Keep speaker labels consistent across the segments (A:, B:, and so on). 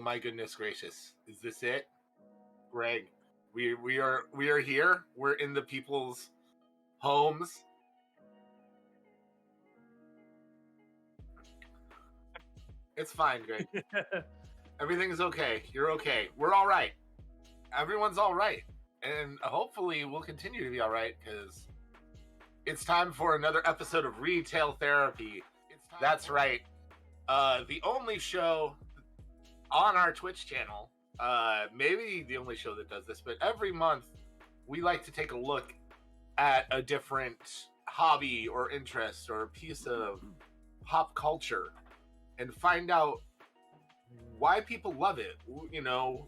A: my goodness gracious. Is this it? Greg, we are here. We're in the people's homes. It's fine, Greg. Everything's okay. You're okay. We're all right. Everyone's all right. And hopefully we'll continue to be all right because it's time for another episode of Retail Therapy. That's right. The only show on our Twitch channel, maybe the only show that does this, but every month we like to take a look at a different hobby or interest or a piece of pop culture and find out why people love it. You know,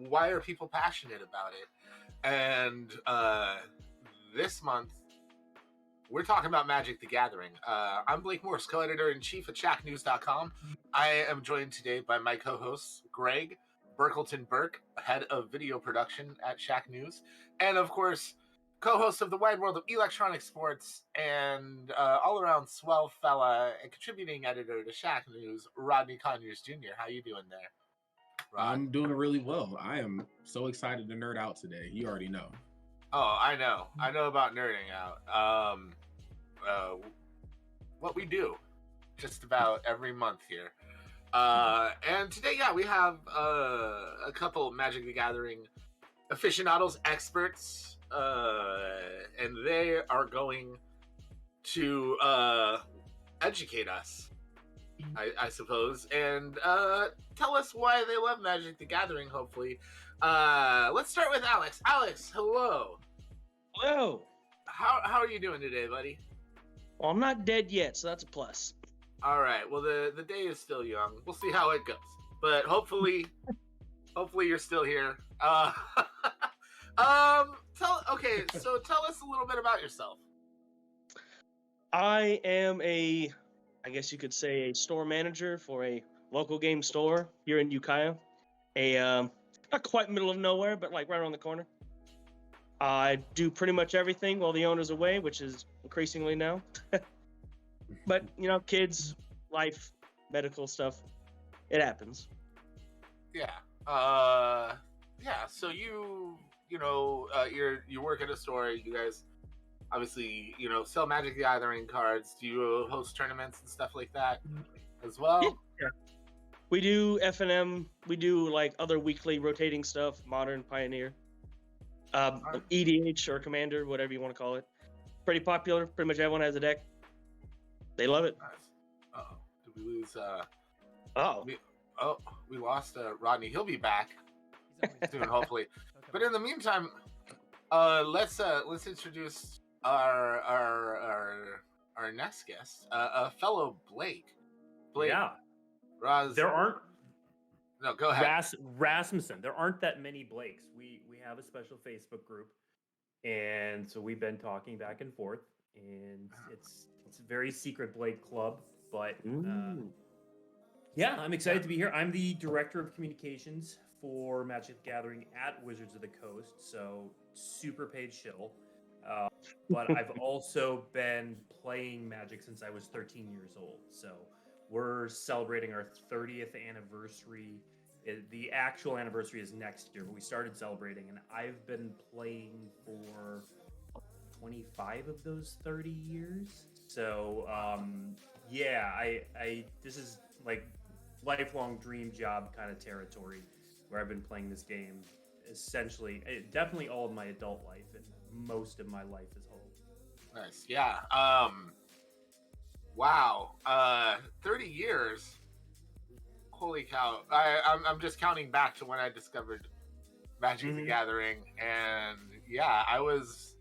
A: why are people passionate about it? And this month, we're talking about Magic the Gathering. I'm Blake Morse, co-editor-in-chief at Shacknews.com. I am joined today by my co-hosts, Greg Burkleton Burke, head of video production at Shack News, and of course, co-host of the wide world of electronic sports and all-around swell fella and contributing editor to Shack News, Rodney Conyers Jr. How you doing there, Rod?
B: I'm doing really well. I am so excited to nerd out today. You already know.
A: Oh, I know. I know about nerding out. What we do just about every month here. And today, we have a couple Magic the Gathering aficionados, experts, and they are going to educate us, I suppose, and tell us why they love Magic the Gathering, hopefully. Let's start with Alex. Alex, hello.
C: Hello.
A: How are you doing today, buddy?
C: Well, I'm not dead yet, so that's a plus.
A: All right. Well, the day is still young. We'll see how it goes. But hopefully you're still here. Tell us a little bit about yourself.
C: I am I guess you could say, a store manager for a local game store here in Ukiah. Not quite middle of nowhere, but like right around the corner. I do pretty much everything while the owner's away, which is increasingly now. But, kids, life, medical stuff, it happens.
A: Yeah. So you work at a store. You guys obviously, sell Magic the Gathering cards. Do you host tournaments and stuff like that as well?
C: Yeah. We do F&M. We do like other weekly rotating stuff, Modern, Pioneer, EDH or Commander, whatever you want to call it. Pretty popular. Pretty much everyone has a deck. They love it.
A: Nice. Uh-oh. Did we lose? We lost Rodney. He'll be back soon, hopefully. Okay. But in the meantime, let's introduce our next guest, a fellow Blake. Blake.
D: Yeah. There aren't.
A: No, go ahead.
D: Rasmussen. There aren't that many Blakes. We have a special Facebook group, and so we've been talking back and forth, and it's a very secret Blake club, but I'm excited to be here. I'm the director of communications for Magic the Gathering at Wizards of the Coast, so super paid shill. But I've also been playing Magic since I was 13 years old, so we're celebrating our 30th anniversary. The actual anniversary is next year, but we started celebrating, and I've been playing for 25 of those 30 years. So, this is like lifelong dream job kind of territory where I've been playing this game essentially, definitely all of my adult life and most of my life as whole.
A: Nice. Yeah. Wow. 30 years. Holy cow. I'm just counting back to when I discovered Magic the Gathering, and I was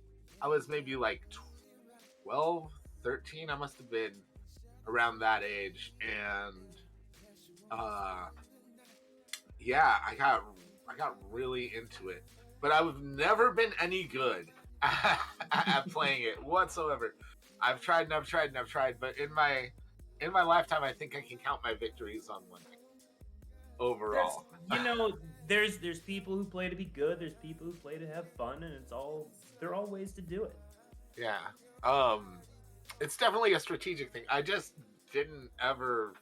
A: maybe like 12, 13. I must have been around that age, and I got really into it, but I've never been any good at playing it whatsoever. I've tried, but in my lifetime, I think I can count my victories on one hand. Overall,
D: there's people who play to be good. There's people who play to have fun, and there are all ways to do it.
A: Yeah. It's definitely a strategic thing. I just didn't ever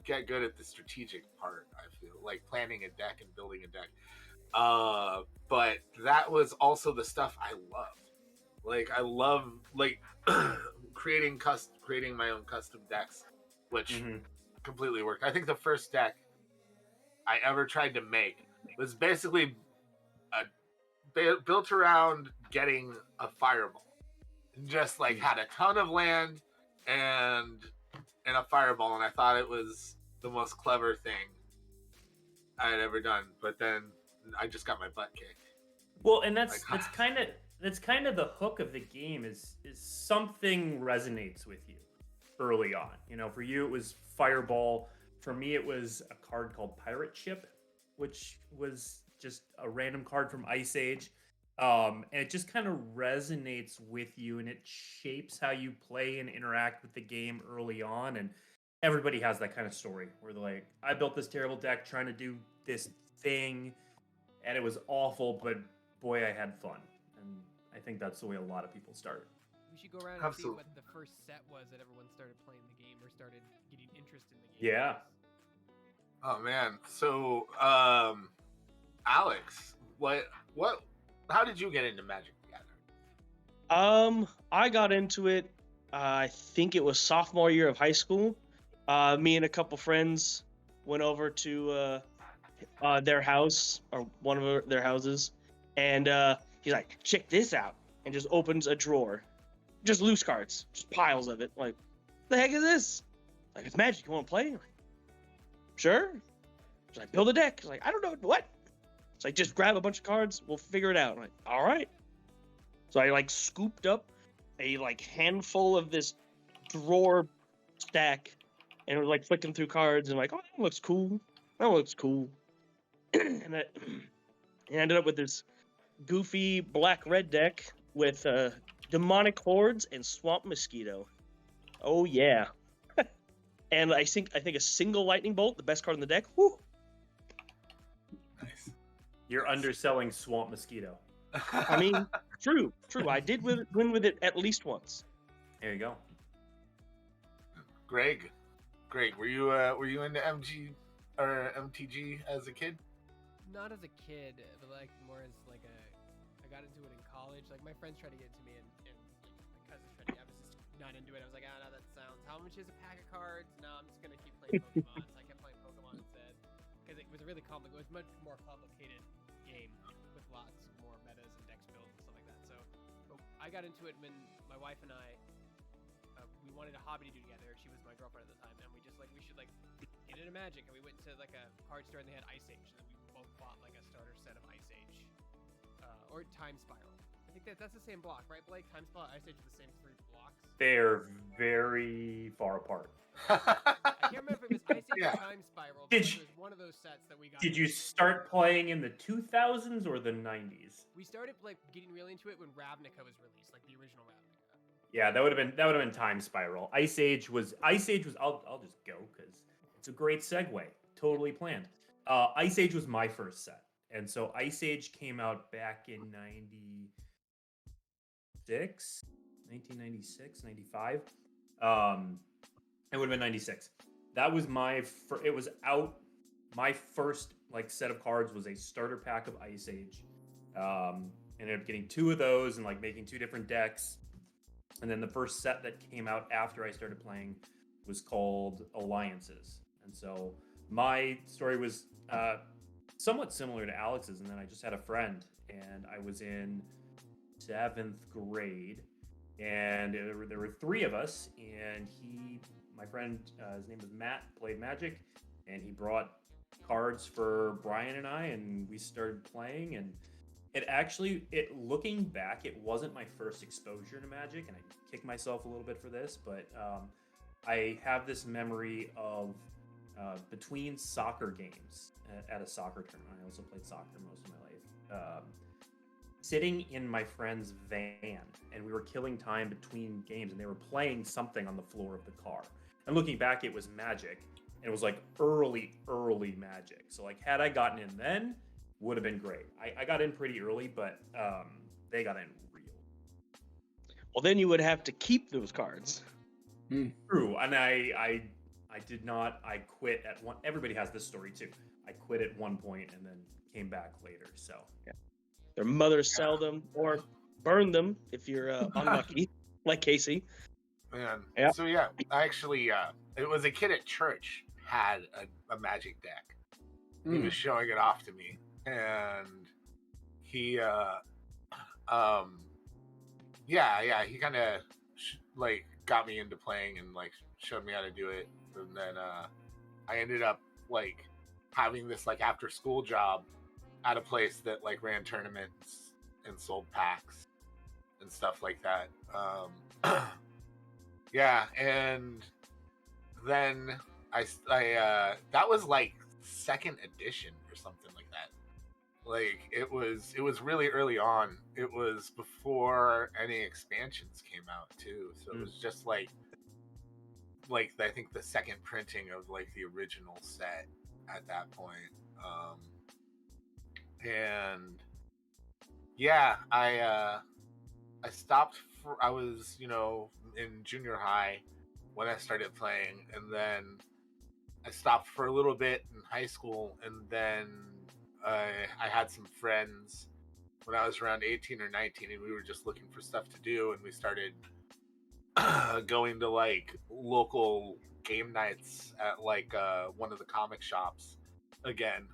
A: get good at the strategic part. I feel like planning a deck and building a deck. But that was also the stuff I loved. Like I love like creating my own custom decks, which completely worked. I think the first deck I ever tried to make was basically built around getting a fireball. Just like had a ton of land and a fireball, and I thought it was the most clever thing I had ever done. But then I just got my butt kicked.
D: Well, and that's kind of the hook of the game is something resonates with you early on. You know, for you it was Fireball. For me it was a card called Pirate Ship, which was just a random card from Ice Age. And it just kind of resonates with you, and it shapes how you play and interact with the game early on. And everybody has that kind of story where they're like, I built this terrible deck trying to do this thing, and it was awful, but boy, I had fun. And I think that's the way a lot of people start.
E: We should go around and see what the first set was that everyone started playing the game or started getting interest in the game.
D: Yeah.
A: Oh man. So, Alex, how did you get into Magic the Gathering?
C: I got into it, I think it was sophomore year of high school. Me and a couple friends went over to their house, or one of their houses, and he's like, check this out, and just opens a drawer. Just loose cards, just piles of it. Like, the heck is this? Like, it's Magic, you want to play? Like, sure. He's like, build a deck. He's like, I don't know, what? It's like, just grab a bunch of cards, we'll figure it out. I'm like, all right. So I like scooped up a like handful of this drawer stack, and it was like flicking through cards, and like, oh, that looks cool. That looks cool. And I ended up with this goofy black-red deck with Demonic Hordes and Swamp Mosquito. Oh yeah. And I think a single Lightning Bolt, the best card in the deck. Woo.
A: Nice.
D: You're underselling Swamp Mosquito.
C: I mean, true. I did win with it at least once.
D: There you go.
A: Greg, were you into MG or MTG as a kid?
E: Not as a kid, but like more as like I got into it in college. Like my friends tried to get it to me, and my cousins tried to. I was just not into it. I was like, no, that sounds. How much is a pack of cards? No, I'm just gonna keep playing Pokemon. So I kept playing Pokemon instead because it was a really it was much more complicated game with lots more metas and dex builds and stuff like that. So I got into it when my wife and I we wanted a hobby to do together. She was my girlfriend at the time, and we just like we should like get into Magic, and we went to like a card store and they had Ice Age, and then we both bought like a starter set of Ice Age or Time Spiral. I think that's the same block, right, Blake? Time Spiral, Ice Age are the same 3 blocks.
D: They're very far apart.
E: I can't remember if it was Ice Age or Time Spiral, but it was one of those sets that we got.
D: Did you start playing in the 2000s or the 90s?
E: We started like getting really into it when Ravnica was released, like the original Ravnica.
D: Yeah, that would have been Time Spiral. Ice Age was I'll just go because it's a great segue. Totally planned. Ice Age was my first set. And so Ice Age came out back in 1996, 95. It would have been 96. That was my first like set of cards was a starter pack of Ice Age. Ended up getting 2 of those and like making 2 different decks. And then the first set that came out after I started playing was called Alliances. And so my story was somewhat similar to Alex's. And then I just had a friend, and I was in 7th grade, and there were 3 of us, and my friend, his name was Matt, played Magic, and he brought cards for Brian and I, and we started playing. And looking back, it wasn't my first exposure to Magic, and I kick myself a little bit for this, but I have this memory of between soccer games at a soccer tournament. I also played soccer most of my life. Sitting in my friend's van, and we were killing time between games, and they were playing something on the floor of the car. And looking back, it was Magic, and it was like early Magic. So like, had I gotten in then, would have been great. I got in pretty early, but they got in real.
C: Well, then you would have to keep those cards.
D: True, and I I did not. I quit at one. Everybody has this story too. I quit at one point and then came back later. So
C: Their mothers sell them or burn them if you're unlucky, like Casey.
A: Man.
C: Yeah.
A: So yeah, I actually, it was a kid at church had a magic deck. He was showing it off to me, and he, he kind of like got me into playing and like showed me how to do it, and then I ended up like having this like after school job at a place that like ran tournaments and sold packs and stuff like that. Yeah, and then I that was like second edition or something like that. Like it was really early on. It was before any expansions came out too. So it was just like I think the second printing of like the original set at that point. And yeah, I stopped I was, in junior high when I started playing, and then I stopped for a little bit in high school, and then I had some friends when I was around 18 or 19, and we were just looking for stuff to do, and we started going to like local game nights at like one of the comic shops again,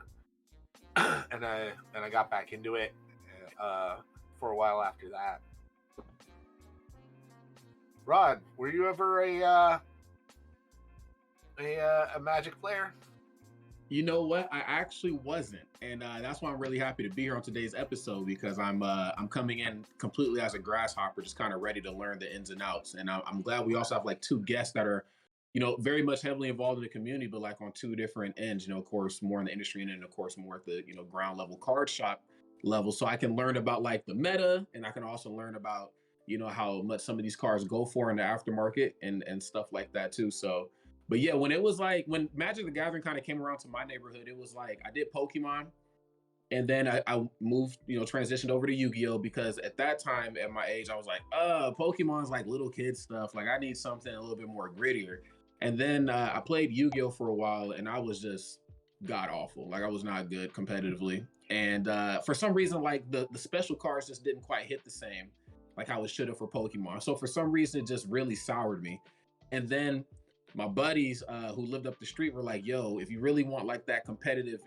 A: and I got back into it for a while after that. Rod, were you ever a Magic player?
B: You know what? I actually wasn't, and that's why I'm really happy to be here on today's episode, because I'm coming in completely as a grasshopper, just kind of ready to learn the ins and outs. And I'm glad we also have like two guests that are, very much heavily involved in the community, but like on two different ends. Of course, more in the industry, and then of course more at the ground level card shop level, so I can learn about like the meta, and I can also learn about how much some of these cards go for in the aftermarket and stuff like that too. So. But yeah, when Magic the Gathering kind of came around to my neighborhood, it was like I did Pokemon, and then I moved, transitioned over to Yu-Gi-Oh! Because at that time, at my age, I was like, Pokemon's like little kid stuff. Like I need something a little bit more grittier. And then I played Yu-Gi-Oh! For a while, and I was just god awful. Like I was not good competitively. And for some reason, like the special cards just didn't quite hit the same like how it should have for Pokemon. So for some reason, it just really soured me. And then my buddies who lived up the street were like, yo, if you really want like that competitive,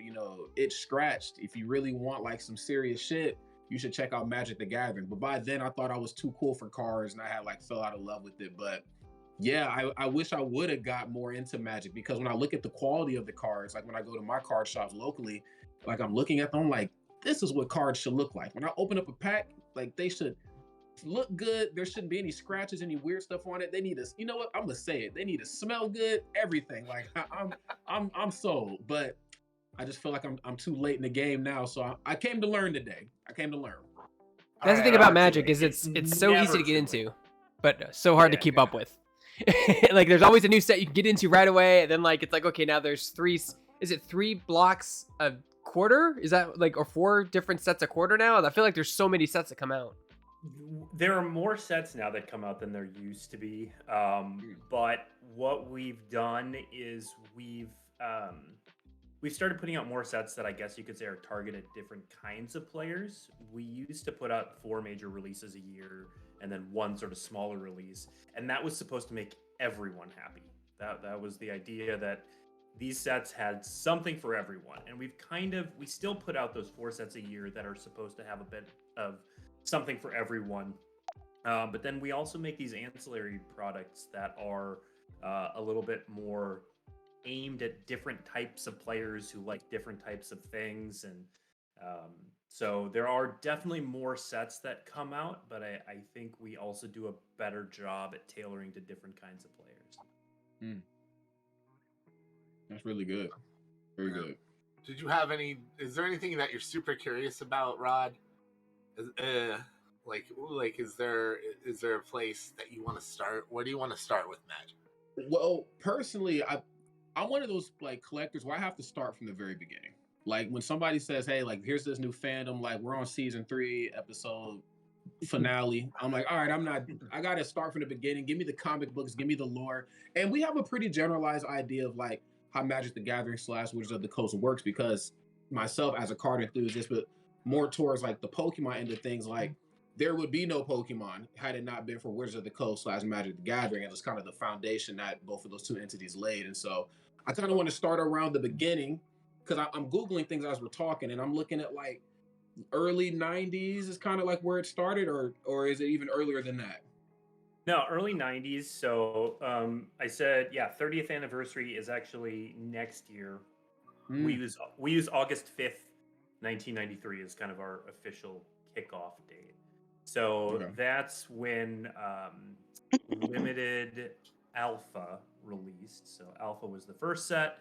B: itch scratched, if you really want like some serious shit, you should check out Magic the Gathering. But by then I thought I was too cool for cards, and I had like fell out of love with it. But yeah, I wish I would have got more into Magic, because when I look at the quality of the cards, like when I go to my card shops locally, like I'm looking at them like, this is what cards should look like. When I open up a pack, like they should look good. There shouldn't be any scratches, any weird stuff on it. They need to, you know what? I'm gonna say it. They need to smell good. Everything. Like I'm sold. But I just feel like I'm too late in the game now. So I came to learn today. I came to learn.
E: That's the thing about Magic is it's so easy to get into, but so hard to keep up with. Like there's always a new set you can get into right away, and then like it's like, okay, now there's three blocks a quarter? Is that like, or 4 different sets a quarter now? I feel like there's so many sets that come out.
D: There are more sets now that come out than there used to be. But what we've done is we've started putting out more sets that I guess you could say are targeted different kinds of players. We used to put out 4 major releases a year and then 1 sort of smaller release, and that was supposed to make everyone happy. That was the idea, that these sets had something for everyone. And we still put out those 4 sets a year that are supposed to have a bit of something for everyone. But then we also make these ancillary products that are a little bit more aimed at different types of players who like different types of things. And so there are definitely more sets that come out, but I think we also do a better job at tailoring to different kinds of players.
B: That's really good. Very good.
A: Did you have is there anything that you're super curious about, Rod? Like is there a place that you want to start? Where do you want to start with Magic?
B: Well, personally, I'm one of those like collectors where I have to start from the very beginning. Like when somebody says, hey, like here's this new fandom, like we're on season 3, episode finale. I'm like, all right, I got to start from the beginning. Give me the comic books, give me the lore. And we have a pretty generalized idea of like how Magic the Gathering / Wizards of the Coast works, because myself as a card enthusiast, but more towards like the Pokemon end of things, like there would be no Pokemon had it not been for Wizards of the Coast / Magic the Gathering. And it's kind of the foundation that both of those two entities laid. And so I kind of want to start around the beginning, because I'm Googling things as we're talking, and I'm looking at like early 90s is kind of like where it started, or is it even earlier than that?
D: No, early 90s. So I said, yeah, 30th anniversary is actually next year. We use August 5th, 1993 as kind of our official kickoff date. So that's when Limited Alpha released. So Alpha was the first set.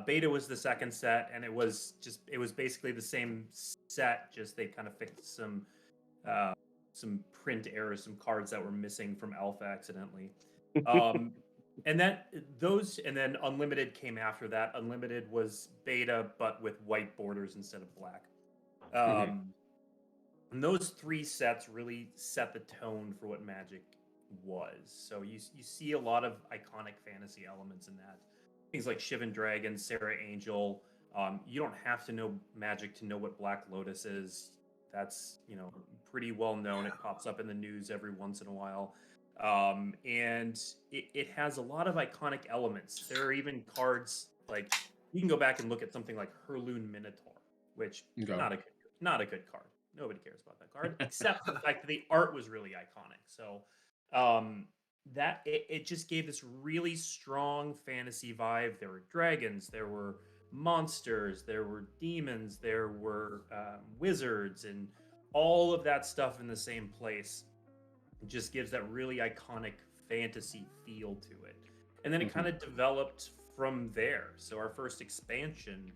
D: Beta was the second set, and it was basically the same set, just they kind of fixed some print errors, some cards that were missing from Alpha accidentally. And then Unlimited came after that. Unlimited was beta, but with white borders instead of black. And those three sets really set the tone for what Magic was. So you see a lot of iconic fantasy elements in that. Things like Shivan Dragon, Sarah Angel. You don't have to know Magic to know what Black Lotus is. That's, pretty well known. It pops up in the news every once in a while. And it has a lot of iconic elements. There are even cards like, you can go back and look at something like Herloon Minotaur, which not a good card. Nobody cares about that card, except for the fact that the art was really iconic. So that it just gave this really strong fantasy vibe. There were dragons, there were monsters, there were demons, there were wizards, and all of that stuff in the same place. It just gives that really iconic fantasy feel to it. And then it kind of developed from there. So our first expansion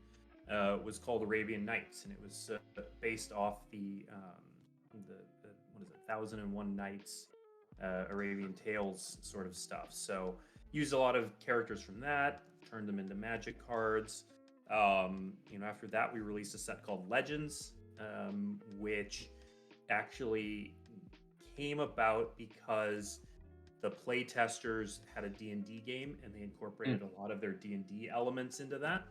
D: was called Arabian Nights, and it was based off the what is it, 1001 Nights, Arabian Tales sort of stuff. So used a lot of characters from that, turned them into Magic cards. After that, we released a set called Legends, which actually came about because the play testers had a D&D game, and they incorporated a lot of their D&D elements into that.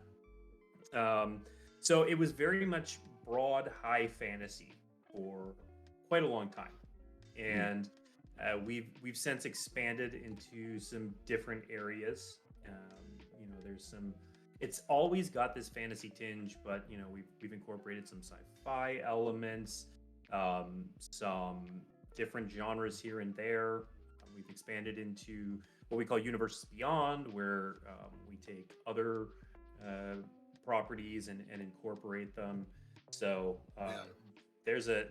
D: So it was very much broad high fantasy for quite a long time, and we've since expanded into some different areas. There's some. It's always got this fantasy tinge, but we've incorporated some sci-fi elements, some different genres here and there. We've expanded into what we call Universes Beyond, where we take other properties and incorporate them. So there's a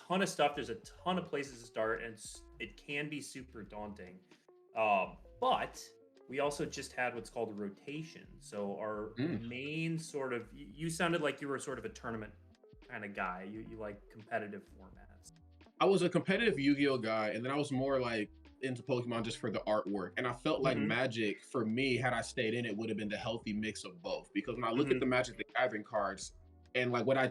D: ton of stuff. There's a ton of places to start, and it can be super daunting. But we also just had what's called a rotation. So our main sort of, you sounded like you were sort of a tournament kind of guy. You like competitive formats.
B: I was a competitive Yu-Gi-Oh guy, and then I was more like into Pokemon just for the artwork. And I felt like Magic, for me, had I stayed in it, would have been the healthy mix of both. Because when I look at the Magic the Gathering cards, and like what I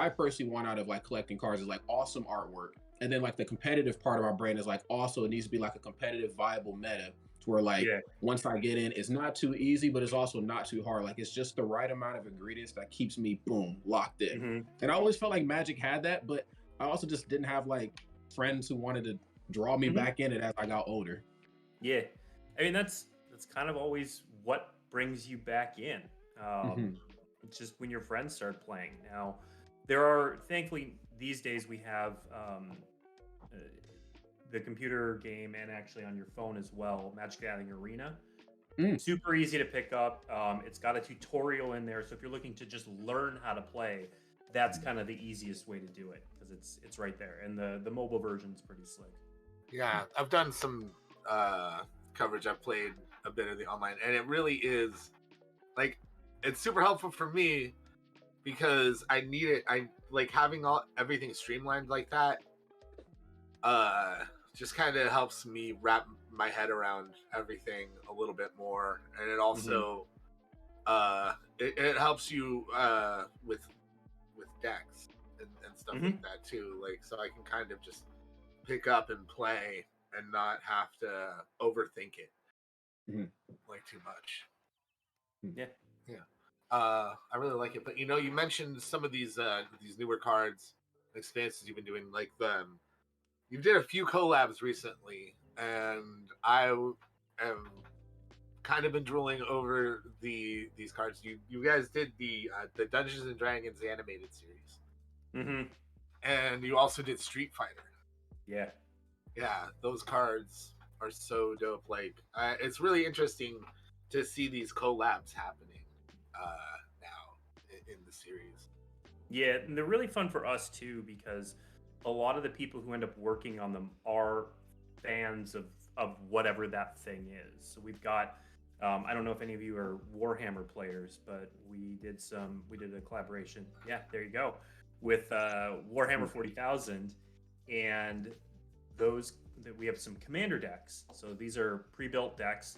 B: personally want out of like collecting cards is like awesome artwork. And then like the competitive part of my brain is like also it needs to be like a competitive viable meta to where like once I get in, it's not too easy, but it's also not too hard. Like it's just the right amount of ingredients that keeps me locked in. And I always felt like Magic had that, but I also just didn't have like friends who wanted to draw me back in it as I got older.
D: Yeah, I mean that's kind of always what brings you back in. It's just when your friends start playing. Now, there are, thankfully these days we have the computer game and actually on your phone as well, Magic the Gathering Arena. Super easy to pick up. It's got a tutorial in there, so if you're looking to just learn how to play, that's kind of the easiest way to do it because it's right there, and the mobile version's pretty slick.
A: Yeah, I've done some coverage. I've played a bit of the online, and it really is like it's super helpful for me because I need it. I like having everything streamlined like that. Just kind of helps me wrap my head around everything a little bit more, and it also it helps you with decks and stuff like that too. Like, so I can kind of just pick up and play and not have to overthink it like too much.
D: Yeah.
A: I really like it. But you know, you mentioned some of these newer cards, expansions you've been doing. Like you did a few collabs recently, and I am kind of been drooling over these cards. You guys did the Dungeons and Dragons animated series, and you also did Street Fighter. Yeah, those cards are so dope. Like, it's really interesting to see these collabs happening now in the series.
D: Yeah, and they're really fun for us too, because a lot of the people who end up working on them are fans of whatever that thing is. So we've got I don't know if any of you are Warhammer players, but we did a collaboration. Yeah, there you go, with Warhammer 40,000, and we have some commander decks. So these are pre-built decks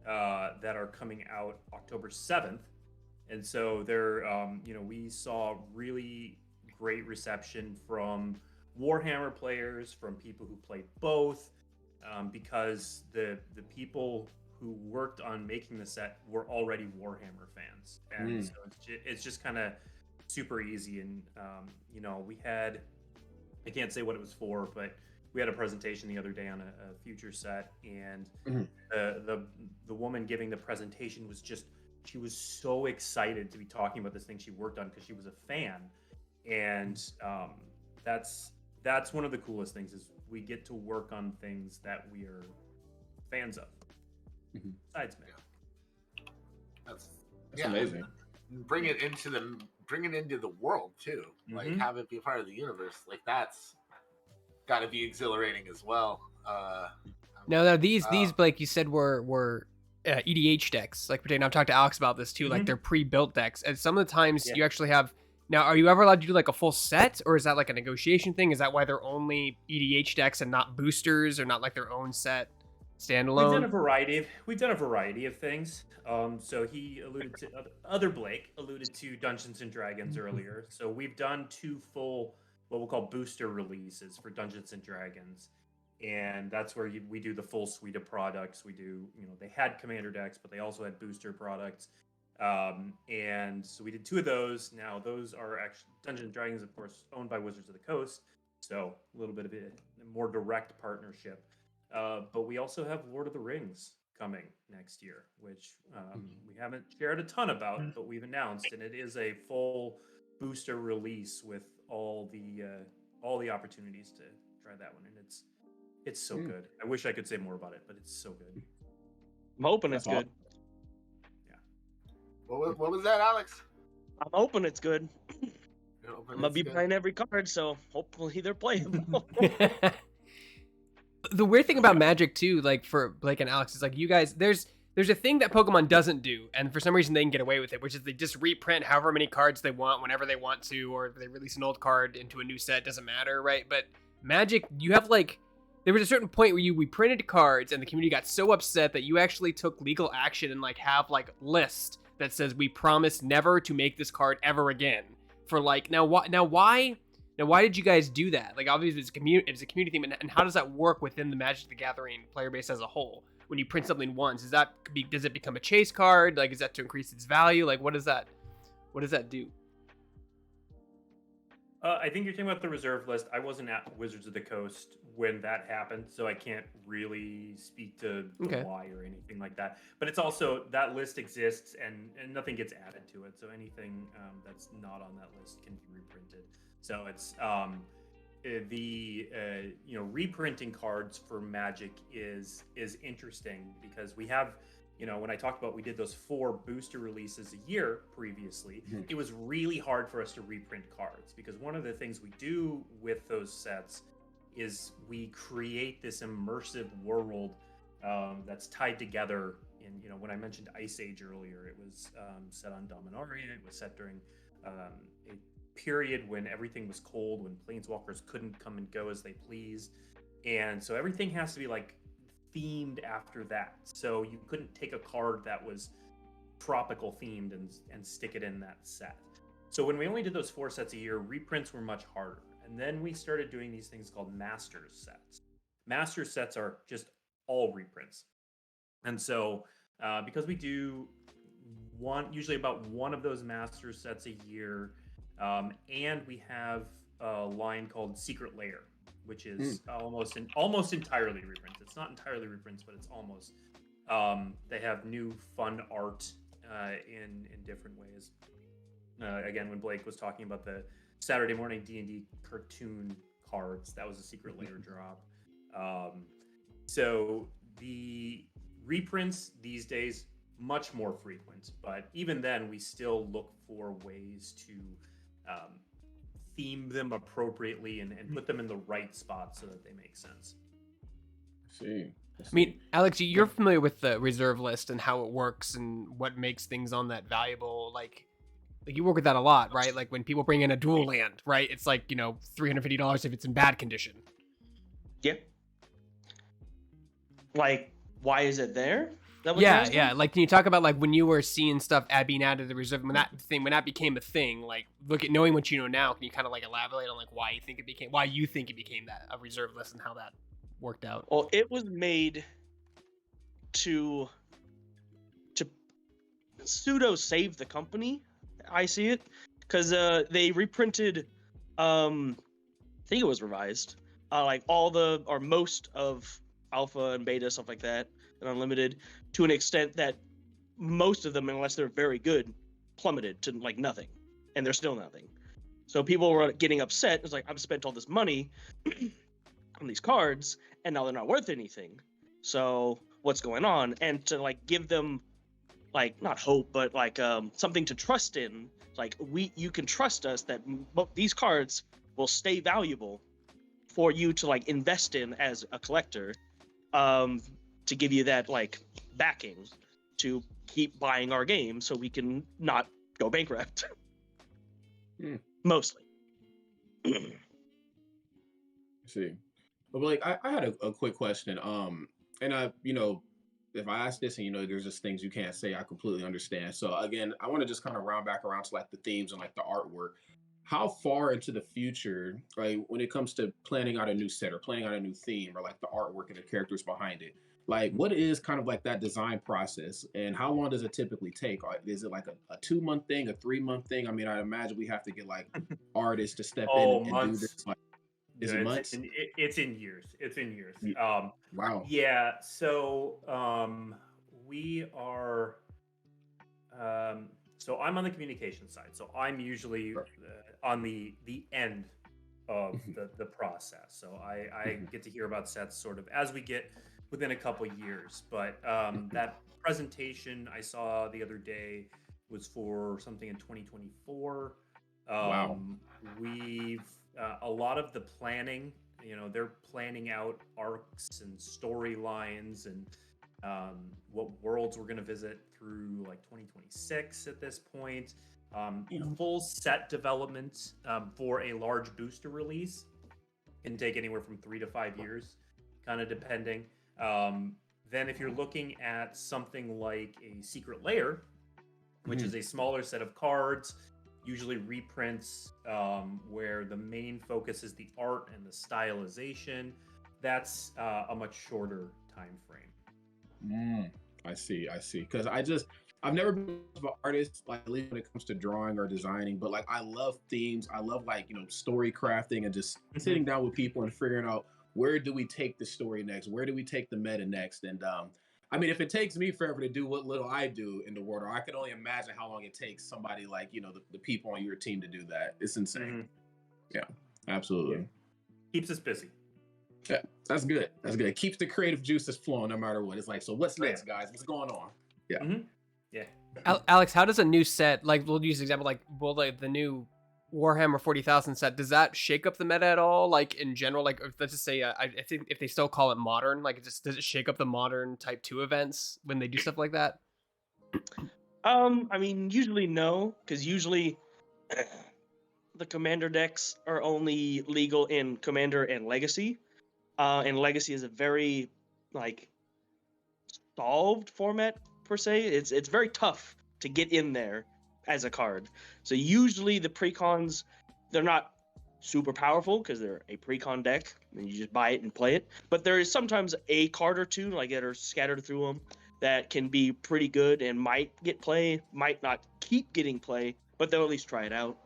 D: that are coming out October 7th. And so they're, we saw really great reception from Warhammer players, from people who played both, because the people who worked on making the set were already Warhammer fans. And so it's just kind of super easy. And, we had, I can't say what it was for, but we had a presentation the other day on a future set, and the woman giving the presentation she was so excited to be talking about this thing she worked on because she was a fan. And that's one of the coolest things, is we get to work on things that we are fans of. Besides Magic.
B: That's amazing.
A: Bring it into the world too. Like, have it be part of the universe. Like, that's got to be exhilarating as well.
E: No, these Blake, you said were EDH decks. Like, I've talked to Alex about this too. Like, they're pre-built decks, and some of the times you actually have. Now, are you ever allowed to do like a full set, or is that like a negotiation thing? Is that why they're only EDH decks and not boosters, or not like their own set standalone?
D: We've done a variety of things. So he alluded to other Blake alluded to Dungeons and Dragons earlier. So we've done 2 full, what we'll call booster releases for Dungeons and Dragons, and that's where we do the full suite of products. We do, they had commander decks, but they also had booster products. And so we did 2 of those. Now those are actually Dungeons and Dragons, of course, owned by Wizards of the Coast, so a little bit of a more direct partnership. But we also have Lord of the Rings coming next year, which we haven't shared a ton about, but we've announced, and it is a full booster release with all the opportunities to try that one, and it's so good. I wish I could say more about it, but it's so good.
C: I'm hoping it's good.
A: What was that, Alex?
C: I'm hoping it's good. I'm gonna be buying every card, so hopefully they're playable.
E: The weird thing about Magic too, like for Blake and Alex, is like, you guys, there's a thing that Pokemon doesn't do, and for some reason they can get away with it, which is they just reprint however many cards they want whenever they want to, or they release an old card into a new set, doesn't matter, right? But Magic, you have like, there was a certain point where we printed cards and the community got so upset that you actually took legal action and like have like a list that says we promise never to make this card ever again. For like, why did you guys do that? Like, obviously it's a community theme, and how does that work within the Magic the Gathering player base as a whole? When you print something once, does it become a chase card? Like, is that to increase its value? Like, what does that do?
D: I think you're talking about the reserve list. I wasn't at Wizards of the Coast when that happened, so I can't really speak to why or anything like that. But it's also, that list exists, and nothing gets added to it. So anything that's not on that list can be reprinted. So it's reprinting cards for Magic is interesting, because we have, when I talked about we did those 4 booster releases a year previously, it was really hard for us to reprint cards, because one of the things we do with those sets is we create this immersive world that's tied together. And when I mentioned Ice Age earlier, it was set on Dominaria. It was set during a period when everything was cold, when planeswalkers couldn't come and go as they pleased, and so everything has to be like themed after that. So you couldn't take a card that was tropical themed and stick it in that set. So when we only did those 4 sets a year, reprints were much harder. And then we started doing these things called Masters sets. Masters sets are just all reprints. And so because we do usually about one of those Masters sets a year, and we have a line called Secret Lair, which is almost entirely reprints. It's not entirely reprints, but it's almost. They have new fun art in different ways. Again, when Blake was talking about the Saturday morning D&D cartoon cards, that was a Secret Lair drop. So the reprints these days much more frequent, but even then we still look for ways to theme them appropriately and put them in the right spot so that they make sense.
B: See.
E: I mean, Alex, you're familiar with the reserve list and how it works and what makes things on that valuable. Like you work with that a lot, right? Like when people bring in a dual land, right? It's like, $350 if it's in bad condition.
C: Yeah. Like, why is it there?
E: Yeah. Like, can you talk about like when you were seeing stuff being added to the reserve, when that became a thing? Like, knowing what you know now, can you kind of like elaborate on like why you think it became that a reserve list and how that worked out?
C: Well, it was made to pseudo save the company. I see it because they reprinted. I think it was revised. Like most of Alpha and Beta, stuff like that, and Unlimited, to an extent that most of them, unless they're very good, plummeted to like nothing, and they're still nothing. So people were getting upset. It's like, I've spent all this money on these cards, and now they're not worth anything. So what's going on? And to like give them like not hope, but like something to trust in. Like you can trust us that these cards will stay valuable for you to like invest in as a collector. To give you that like backing to keep buying our game so we can not go bankrupt. Mostly.
B: See. But Blake, I had a quick question. And if I ask this and there's just things you can't say, I completely understand. So again, I want to just kind of round back around to like the themes and like the artwork. How far into the future, right, when it comes to planning out a new set or planning out a new theme or like the artwork and the characters behind it, like what is kind of like that design process and how long does it typically take? Is it like a 2-month thing, a 3-month thing? I mean, I imagine we have to get like artists to step in and do this. Like, is it months?
D: It's in years. It's in years.
B: Wow.
D: Yeah. So we are. So I'm on the communication side. So I'm usually on the end of the process. So I get to hear about sets sort of as we get within a couple years. But that presentation I saw the other day was for something in 2024.
B: Wow.
D: We've a lot of the planning, they're planning out arcs and storylines and what worlds we're going to visit through like 2026 at this point. Full set development for a large booster release can take anywhere from 3 to 5 years, kind of depending. Then if you're looking at something like a Secret Lair, which is a smaller set of cards, usually reprints where the main focus is the art and the stylization, that's a much shorter time frame.
B: I see. Because I've never been an artist, like at least when it comes to drawing or designing, but like I love themes. I love like, story crafting and just sitting down with people and figuring out where do we take the story next? Where do we take the meta next? And I mean, if it takes me forever to do what little I do in the world, I can only imagine how long it takes somebody like, the people on your team to do that. It's insane. Yeah, absolutely.
D: Yeah. Keeps us busy.
B: Yeah, that's good. It keeps the creative juices flowing no matter what. It's like, so what's next, guys? What's going on? Yeah.
D: Yeah.
E: Alex, how does a new set, like we'll use an example, like the new Warhammer 40,000 set, does that shake up the meta at all? Like in general, like let's just say, I think if they still call it modern, like does it shake up the modern type 2 events when they do stuff like that?
C: I mean, usually no, because usually the Commander decks are only legal in Commander and Legacy. And Legacy is a very like solved format per se. It's very tough to get in there as a card. So usually the precons, they're not super powerful because they're a precon deck, and you just buy it and play it. But there is sometimes a card or two like that are scattered through them that can be pretty good and might get play, might not keep getting play, but they'll at least try it out.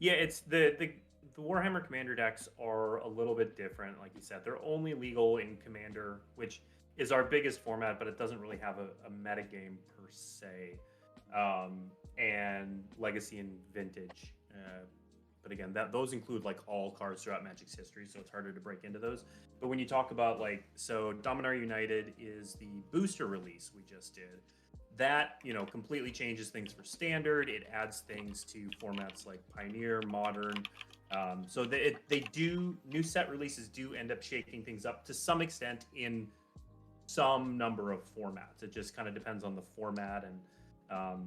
D: Yeah, it's the Warhammer Commander decks are a little bit different. Like you said, they're only legal in Commander, which is our biggest format, but it doesn't really have a meta game per se. And Legacy and Vintage. But again, those include like all cards throughout Magic's history, so it's harder to break into those. But when you talk about like, so Dominar United is the booster release we just did. That, you know, completely changes things for Standard. It adds things to formats like Pioneer, Modern. So they do, new set releases do end up shaking things up to some extent in some number of formats. It just kind of depends on the format and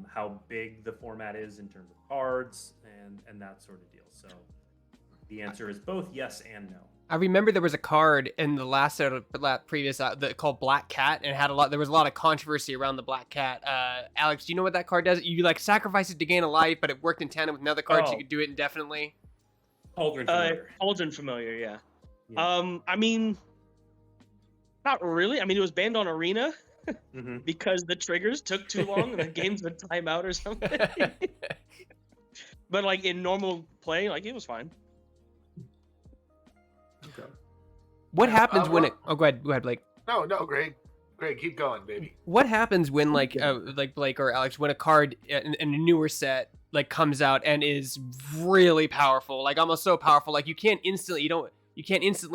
D: how big the format is in terms of cards and that sort of deal. So the answer is both yes and no.
E: I remember there was a card in the last previous called Black Cat, and there was a lot of controversy around the Black Cat. Alex, do you know what that card does? You like sacrifice it to gain a life, but it worked in tandem with another card, so you could do it indefinitely.
C: Cauldron Familiar, yeah. I mean, not really. I mean, it was banned on Arena because the triggers took too long and the game's would time out or something. But like in normal play, like it was fine.
A: Okay.
E: What happens when it? Oh, go ahead, Blake.
A: No, Greg, keep going, baby.
E: What happens when like Blake or Alex, when a card in a newer set like comes out and is really powerful, like almost so powerful, like you can't instantly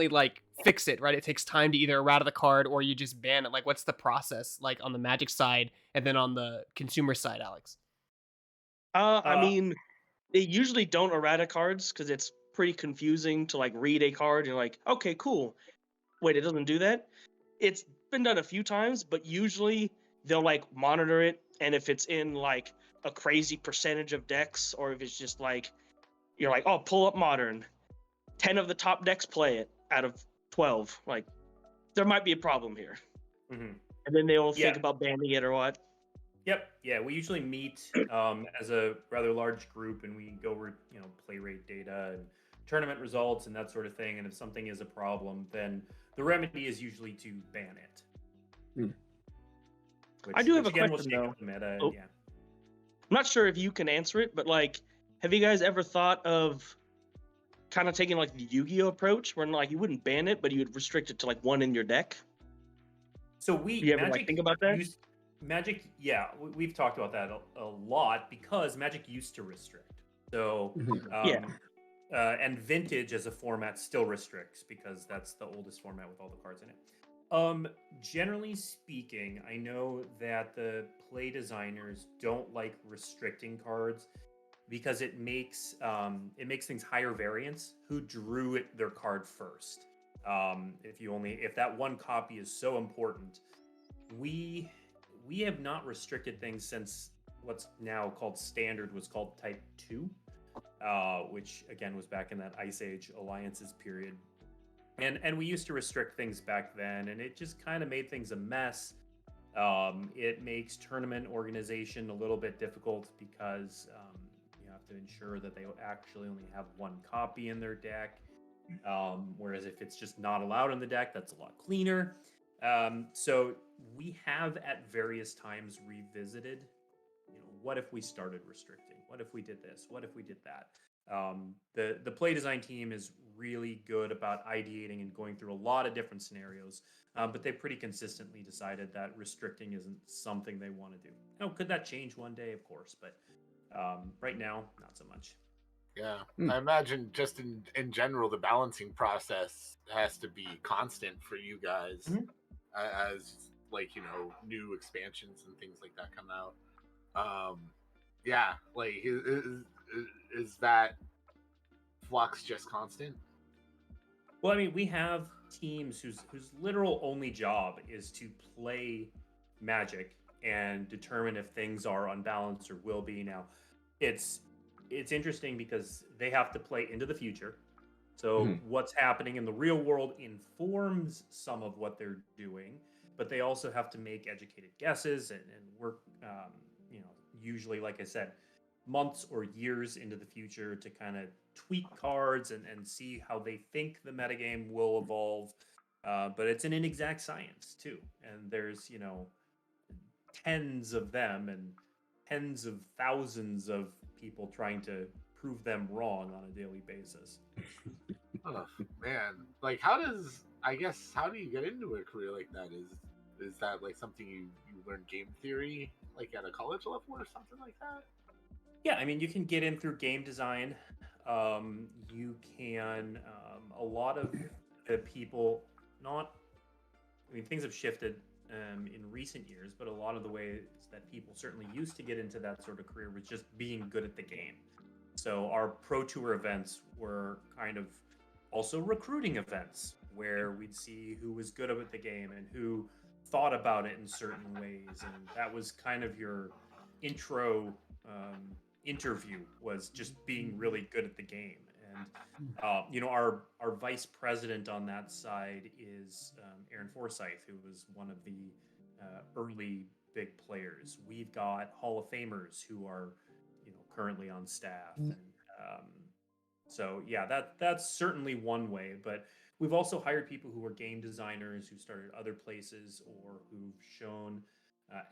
E: like fix it, right? It takes time to either errata the card or you just ban it. Like, what's the process like on the Magic side and then on the consumer side, Alex?
C: I mean, they usually don't errata cards because it's pretty confusing to like read a card and you're like, okay, cool. Wait, it doesn't do that? It's been done a few times, but usually they'll like monitor it, and if it's in like a crazy percentage of decks, or if it's just like you're like, oh, pull up Modern, 10 of the top decks play it out of 12, like there might be a problem here. And then they'll think about banning it or what.
D: Yep. Yeah, we usually meet as a rather large group, and we go over, you know, play rate data and tournament results and that sort of thing. And if something is a problem, then the remedy is usually to ban it.
C: I do have a question though.
D: Meta,
C: I'm not sure if you can answer it, but like, have you guys ever thought of kind of taking like the Yu-Gi-Oh approach, where like you wouldn't ban it, but you would restrict it to like one in your deck?
D: So
C: you ever like think about that?
D: Magic, yeah, we've talked about that a lot because Magic used to restrict. So and Vintage as a format still restricts because that's the oldest format with all the cards in it. Generally speaking, I know that the play designers don't like restricting cards because it makes things higher variance. Who drew their card first? If that one copy is so important, we have not restricted things since what's now called Standard was called Type 2. Which again was back in that Ice Age Alliances period. And we used to restrict things back then, and it just kind of made things a mess. It makes tournament organization a little bit difficult because you have to ensure that they actually only have one copy in their deck. Whereas if it's just not allowed in the deck, that's a lot cleaner. So we have at various times revisited, you know, what if we started restricting? What if we did this? What if we did that? The play design team is really good about ideating and going through a lot of different scenarios, but they pretty consistently decided that restricting isn't something they want to do. Now, could that change one day? Of course, but right now, not so much.
A: Yeah, I imagine just in general, the balancing process has to be constant for you guys as like, you know, new expansions and things like that come out. Yeah, like is that flux just constant?
D: Well, I mean, we have teams whose literal only job is to play Magic and determine if things are unbalanced or will be. Now, it's interesting because they have to play into the future. So what's happening in the real world informs some of what they're doing. but they also have to make educated guesses and work, usually, like I said, months or years into the future to kind of tweak cards and see how they think the metagame will evolve. But it's an inexact science too. And there's, tens of them and tens of thousands of people trying to prove them wrong on a daily basis.
A: Oh man, like how do you get into a career like that? Is that like something you learn game theory like at a college level or something like that?
D: Yeah, I mean, you can get in through game design. You can, a lot of the people, things have shifted in recent years, but a lot of the ways that people certainly used to get into that sort of career was just being good at the game. So our Pro Tour events were kind of also recruiting events where we'd see who was good at the game and who thought about it in certain ways. And that was kind of your intro interview, was just being really good at the game. And our vice president on that side is Aaron Forsyth, who was one of the early big players. We've got Hall of Famers who are currently on staff, and so yeah, that's certainly one way. But we've also hired people who are game designers who started other places or who've shown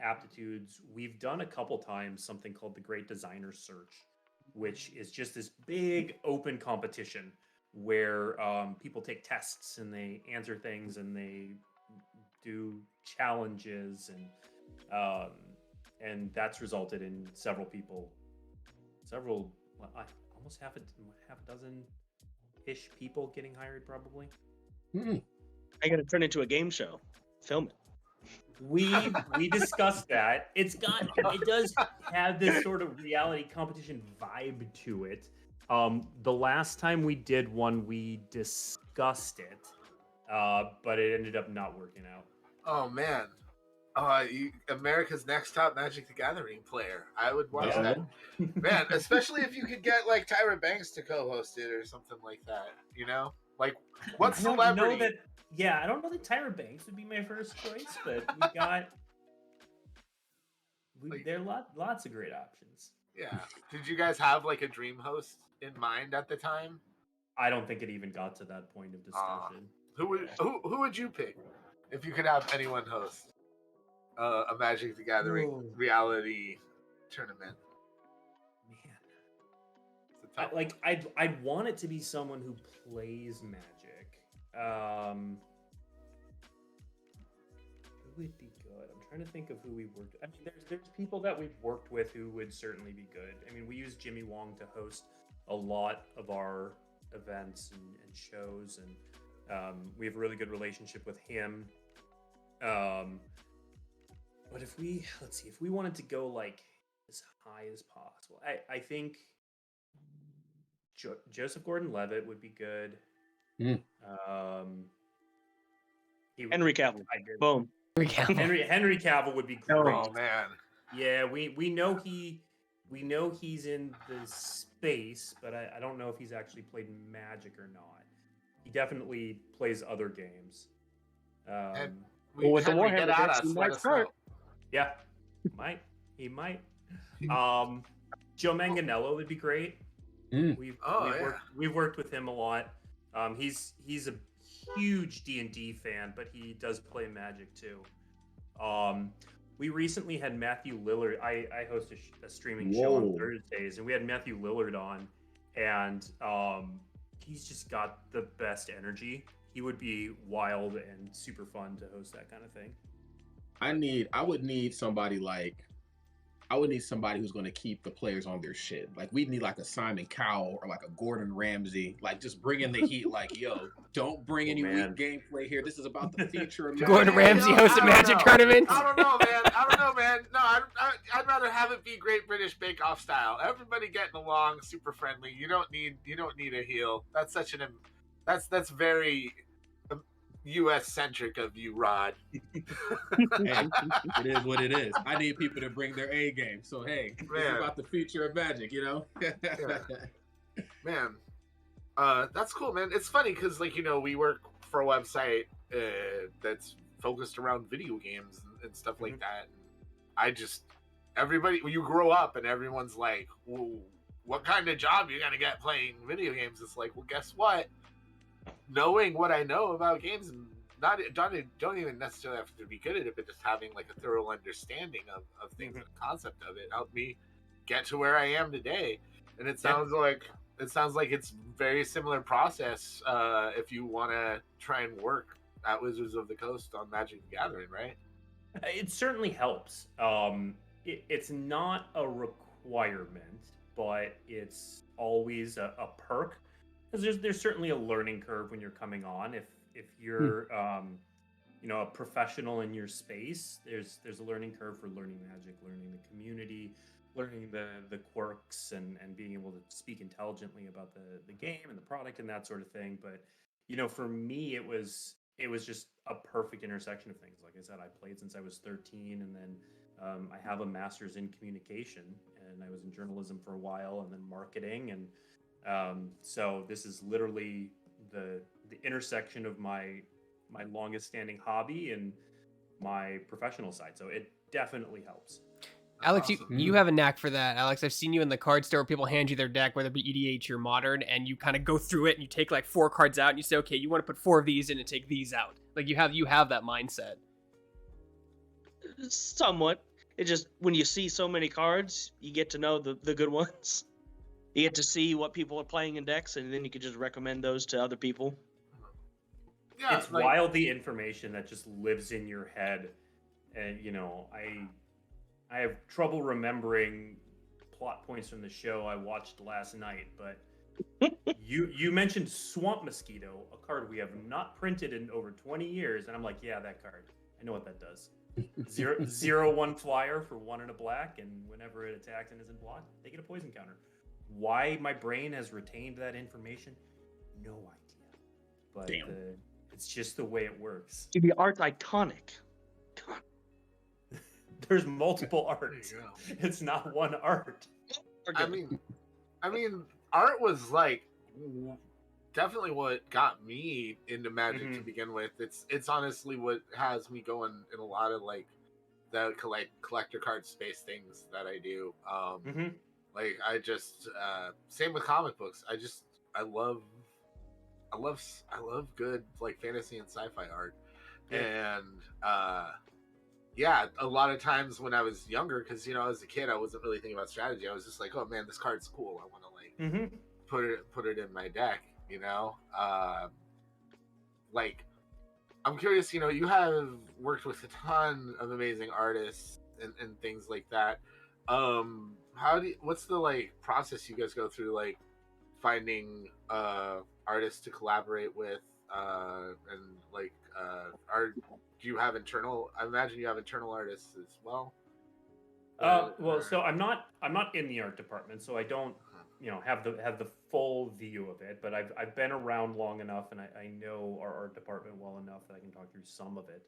D: aptitudes. We've done a couple times something called the Great Designer Search, which is just this big open competition where people take tests and they answer things and they do challenges, and that's resulted in almost half a dozen ish people getting hired, probably.
C: I got to turn into a game show. Film it.
D: We discussed that. It does have this sort of reality competition vibe to it. The last time we did one, we discussed it, but it ended up not working out.
A: Oh man, America's Next Top Magic the Gathering player. I would watch that, man. Especially if you could get like Tyra Banks to co-host it or something like that. Like what celebrity?
D: I don't know that Tyra Banks would be my first choice, but there are lots of great options.
A: Yeah. Did you guys have like a dream host in mind at the time?
D: I don't think it even got to that point of discussion.
A: Who would you pick if you could have anyone host a Magic the Gathering reality tournament?
D: Man, I'd want it to be someone who plays Magic. Who would be good? I'm trying to think of who we worked with. I mean, there's people that we've worked with who would certainly be good. I mean, we use Jimmy Wong to host a lot of our events and shows, and we have a really good relationship with him. But if we wanted to go like as high as possible, I think Joseph Gordon-Levitt would be good.
C: Henry Cavill. Boom.
D: Henry Cavill would be great.
A: Oh man.
D: Yeah, we know he's in the space, but I don't know if he's actually played Magic or not. He definitely plays other games.
C: With the Warhammer decks, he might start.
D: Yeah, he might. Joe Manganiello would be great. We've worked with him a lot. He's a huge D&D fan, but he does play Magic too. We recently had Matthew Lillard. I host a streaming show on Thursdays, and we had Matthew Lillard on, and he's just got the best energy. He would be wild and super fun to host that kind of thing.
B: I would need somebody who's going to keep the players on their shit. Like we'd need like a Simon Cowell or like a Gordon Ramsay, like just bring in the heat. Like, yo, don't bring any weak gameplay here. This is about the future of
E: Gordon Ramsay hosts a Magic tournament.
A: I don't know, man. No, I'd rather have it be Great British Bake Off style. Everybody getting along, super friendly. You don't need a heel. That's that's very U.S. centric of you, Rod.
B: Hey, it is what it is. I need people to bring their A game. So hey, this is about the future of Magic,
A: Man, that's cool, man. It's funny because we work for a website that's focused around video games and stuff like that. And I just everybody when you grow up and everyone's like, well, what kind of job you're gonna get playing video games? It's like, well, guess what? Knowing what I know about games and don't even necessarily have to be good at it, but just having like a thorough understanding of things and the concept of it helped me get to where I am today. And it sounds like it's very similar process if you want to try and work at Wizards of the Coast on Magic the Gathering, right?
D: It certainly helps. It's not a requirement, but it's always a perk, because there's certainly a learning curve when you're coming on. If you're a professional in your space, there's a learning curve for learning Magic, learning the community, learning the quirks, and being able to speak intelligently about the game and the product and that sort of thing. But for me, it was just a perfect intersection of things. Like I said, I played since I was 13, and then I have a master's in communication, and I was in journalism for a while, and then marketing, and so this is literally the intersection of my longest standing hobby and my professional side. So it definitely helps.
E: Alex,
A: Awesome.
E: you have a knack for that. Alex, I've seen you in the card store. People hand you their deck, whether it be EDH or Modern, and you kind of go through it and you take like 4 cards out and you say, okay, you want to put 4 of these in and take these out. Like you have that mindset.
C: Somewhat. It just, when you see so many cards, you get to know the good ones. You get to see what people are playing in decks, and then you can just recommend those to other people.
A: Yeah,
D: It's wild, the information that just lives in your head. And I have trouble remembering plot points from the show I watched last night, but you mentioned Swamp Mosquito, a card we have not printed in over 20 years, and I'm like, yeah, that card. I know what that does. 0/1 flyer for 1 and a black, and whenever it attacks and isn't blocked, they get a poison counter. Why my brain has retained that information, no idea. But it's just the way it works.
C: The art's iconic. God.
D: There's multiple arts. It's not one art.
A: I mean, art was like definitely what got me into Magic to begin with. It's honestly what has me going in a lot of like the collector card space things that I do. Like I just same with comic books. I love good like fantasy and sci-fi art. And yeah, a lot of times when I was younger, because as a kid I wasn't really thinking about strategy. I was just like, oh man, this card's cool. I want to like put it in my deck. Like I'm curious. You have worked with a ton of amazing artists and things like that. What's the like process you guys go through, like finding artists to collaborate with, and like do you have internal? I imagine you have internal artists as well.
D: Well, so I'm not in the art department, so I don't have the full view of it. But I've been around long enough, and I know our art department well enough that I can talk through some of it.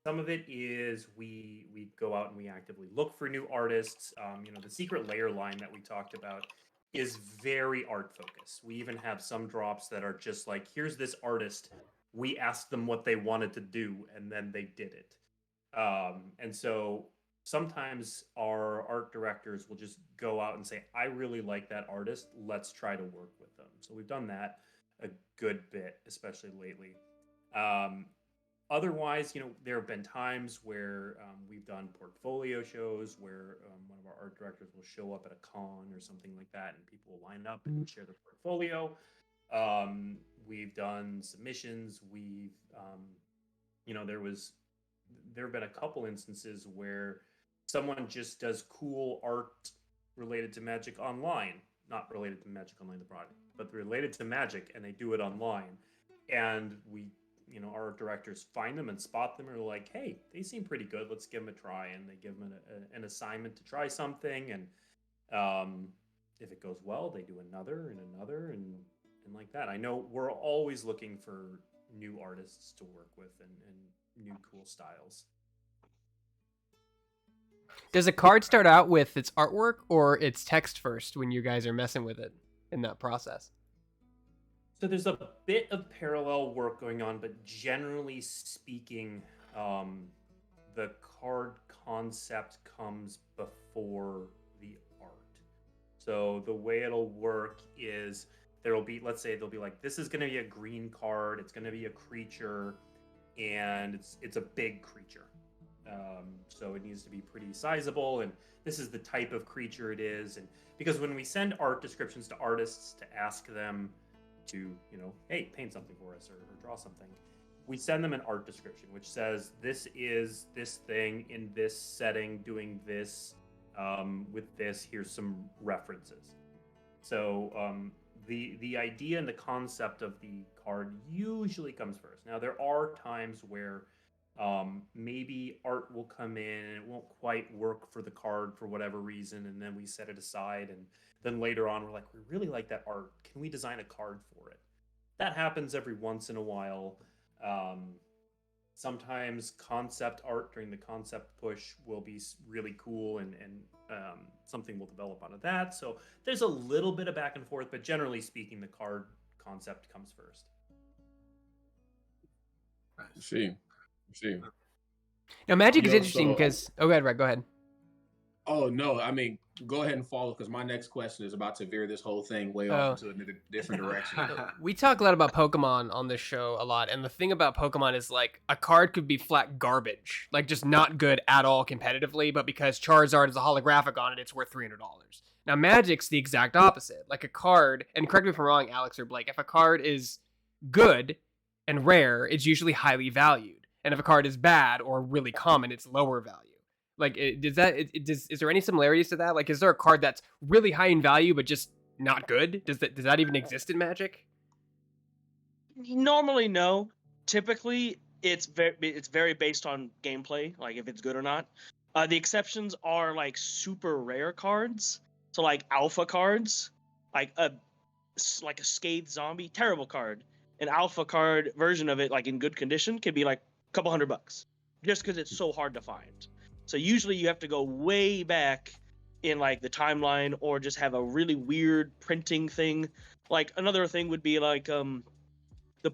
D: Some of it is we go out and we actively look for new artists. The secret layer line that we talked about is very art focused. We even have some drops that are just like, here's this artist. We asked them what they wanted to do, and then they did it. And so sometimes our art directors will just go out and say, I really like that artist. Let's try to work with them. So we've done that a good bit, especially lately. Otherwise, there have been times where we've done portfolio shows where one of our art directors will show up at a con or something like that, and people will line up and share their portfolio. We've done submissions. We've, there have been a couple instances where someone just does cool art related to Magic Online, not related to Magic Online, the product, but related to Magic, and they do it online. And we, our directors find them and spot them and are like, hey, they seem pretty good. Let's give them a try. And they give them an assignment to try something. And if it goes well, they do another and like that. I know we're always looking for new artists to work with and new cool styles.
E: Does a card start out with its artwork or its text first when you guys are messing with it in that process?
D: So there's a bit of parallel work going on, but generally speaking, the card concept comes before the art. So the way it'll work is there'll be, let's say, there'll be like, this is going to be a green card, it's going to be a creature, and it's a big creature. So it needs to be pretty sizable, and this is the type of creature it is. And because when we send art descriptions to artists to ask them to, hey, paint something for us or draw something, we send them an art description which says this is this thing in this setting doing this with this. Here's some references. So the idea and the concept of the card usually comes first. Now there are times where maybe art will come in and it won't quite work for the card for whatever reason, and then we set it aside, and then later on we're like, we really like that art, can we design a card for it? That happens every once in a while. Sometimes concept art during the concept push will be really cool, and something will develop out of that. So there's a little bit of back and forth, but generally speaking, the card concept comes first.
B: See.
E: Now, Magic is
B: Yo,
E: interesting
B: so-
E: because. Oh, go ahead, Red. Go ahead.
B: Oh no, I mean, go ahead and follow, because my next question is about to veer this whole thing way off into a different direction.
E: We talk a lot about Pokemon on this show a lot, and the thing about Pokemon is like a card could be flat garbage, like just not good at all competitively, but because Charizard is a holographic on it, it's worth $300. Now Magic's the exact opposite. Like a card, and correct me if I'm wrong, Alex or Blake, if a card is good and rare, it's usually highly valued, and if a card is bad or really common, it's lower value. Like, is there any similarities to that? Like, is there a card that's really high in value but just not good? Does that even exist in Magic?
C: Normally, no. Typically, it's very based on gameplay, like if it's good or not. The exceptions are like super rare cards, so like alpha cards, like a scathed zombie, terrible card. An alpha card version of it, like in good condition, could be like a couple $100, just because it's so hard to find. So usually you have to go way back in like the timeline, or just have a really weird printing thing. Like another thing would be like the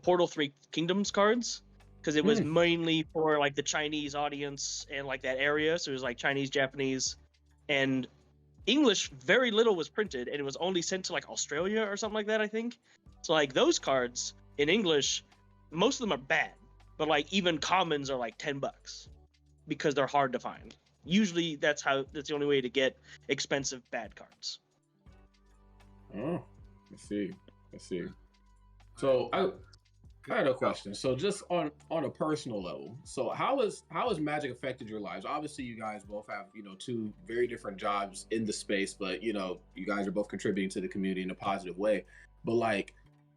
C: Portal 3 Kingdoms cards, because it was mainly for like the Chinese audience and like that area. So it was like Chinese, Japanese, and English. Very little was printed, and it was only sent to like Australia or something like that, I think. So like those cards in English, most of them are bad, but like even commons are like $10 because they're hard to find. Usually that's the only way to get expensive bad cards.
B: Oh, I see. So I had a question. So just on a personal level, so how has Magic affected your lives? Obviously, you guys both have two very different jobs in the space, but you guys are both contributing to the community in a positive way. But like,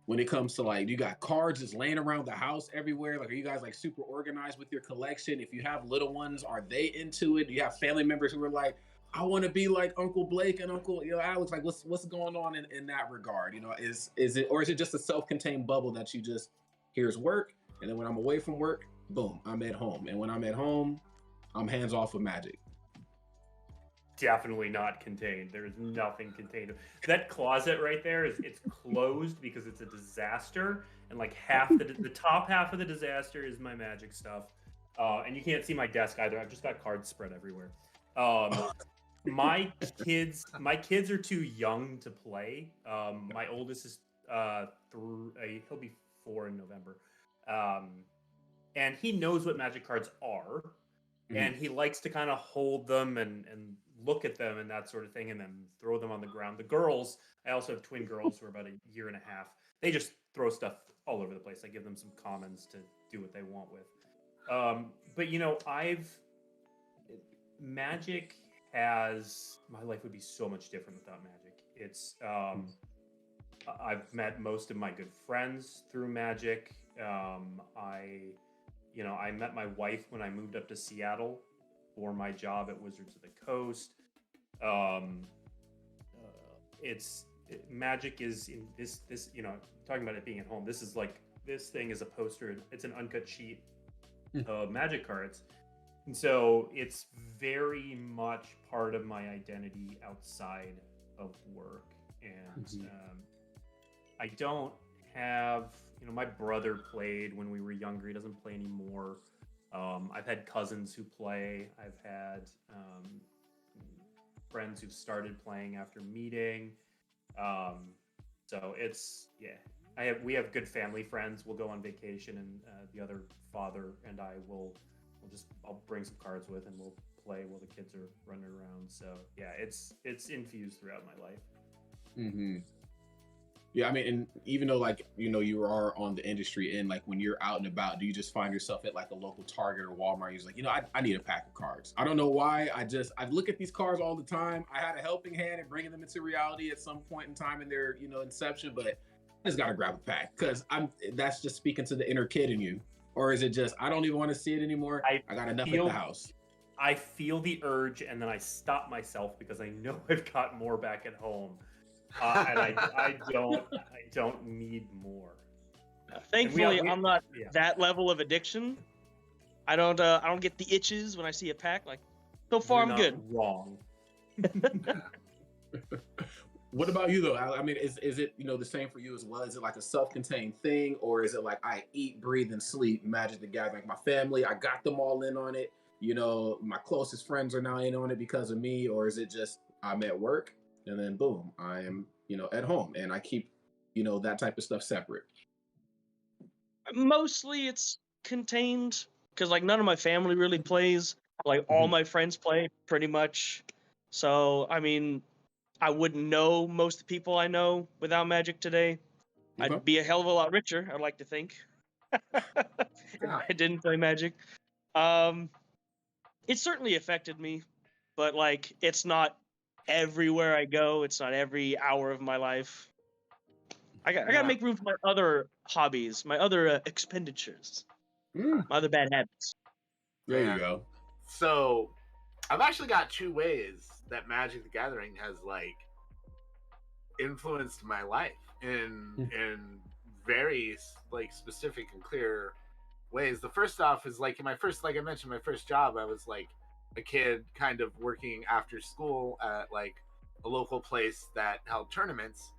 B: when it comes to like, you got cards just laying around the house everywhere. Like, are you guys like super organized with your collection? If you have little ones, are they into it? Do you have family members who are like, I want to be like Uncle Blake and Uncle Alex? Like, what's going on in that regard? Is it, or is it just a self-contained bubble that you just, here's work, and then when I'm away from work, boom, I'm at home, and when I'm at home, I'm hands off of Magic?
D: Definitely not contained. There's nothing contained. That closet right there it's closed because it's a disaster, and like half the top half of the disaster is my Magic stuff, and you can't see my desk either. I've just got cards spread everywhere. My kids are too young to play. My oldest is he'll be 4 in November, and he knows what Magic cards are, and he likes to kind of hold them and look at them and that sort of thing, and then throw them on the ground. The girls, I also have twin girls who are about a year and a half. They just throw stuff all over the place. I give them some commons to do what they want with. But Magic has, my life would be so much different without Magic. It's I've met most of my good friends through Magic. I met my wife when I moved up to Seattle for my job at Wizards of the Coast. Magic is in this talking about it being at home. This thing is a poster. It's an uncut sheet of Magic cards. And so it's very much part of my identity outside of work. And I don't have, my brother played when we were younger. He doesn't play anymore. I've had cousins who play. I've had friends who've started playing after meeting. So it's, we have good family friends. We'll go on vacation, and the other father and I I'll bring some cards with, and we'll play while the kids are running around. So yeah, it's infused throughout my life.
B: Mm-hmm. Yeah, I mean, and even though you are on the industry end, like when you're out and about, do you just find yourself at like a local Target or Walmart? You're like, I need a pack of cards. I don't know why. I look at these cards all the time. I had a helping hand in bringing them into reality at some point in time in their, inception, but I just gotta grab a pack because that's just speaking to the inner kid in you. Or is it just I don't even want to see it anymore? I got enough at the house.
D: I feel the urge, and then I stop myself because I know I've got more back at home. And I don't need more.
C: Thankfully, I'm not that level of addiction. I don't get the itches when I see a pack. Like, so far, I'm good.
D: Wrong.
B: What about you though? I mean, is it the same for you as well? Is it like a self-contained thing, or is it like I eat, breathe, and sleep Magic the Gathering? Like my family, I got them all in on it. My closest friends are now in on it because of me, or is it just I'm at work? And then boom, I am, at home, and I keep, that type of stuff separate.
C: Mostly it's contained because like none of my family really plays. Like all my friends play pretty much. So, I mean, I wouldn't know most of the people I know without Magic today.
B: Okay.
C: I'd be a hell of a lot richer, I'd like to think. If I didn't play Magic. It certainly affected me, but like it's not everywhere I go. It's not every hour of my life. I gotta make room for my other hobbies, my other expenditures, my other bad habits.
B: There you go.
A: So, I've actually got two ways that Magic the Gathering has like influenced my life in very like specific and clear ways. The first off is like I mentioned, my first job, I was like a kid kind of working after school at like a local place that held tournaments,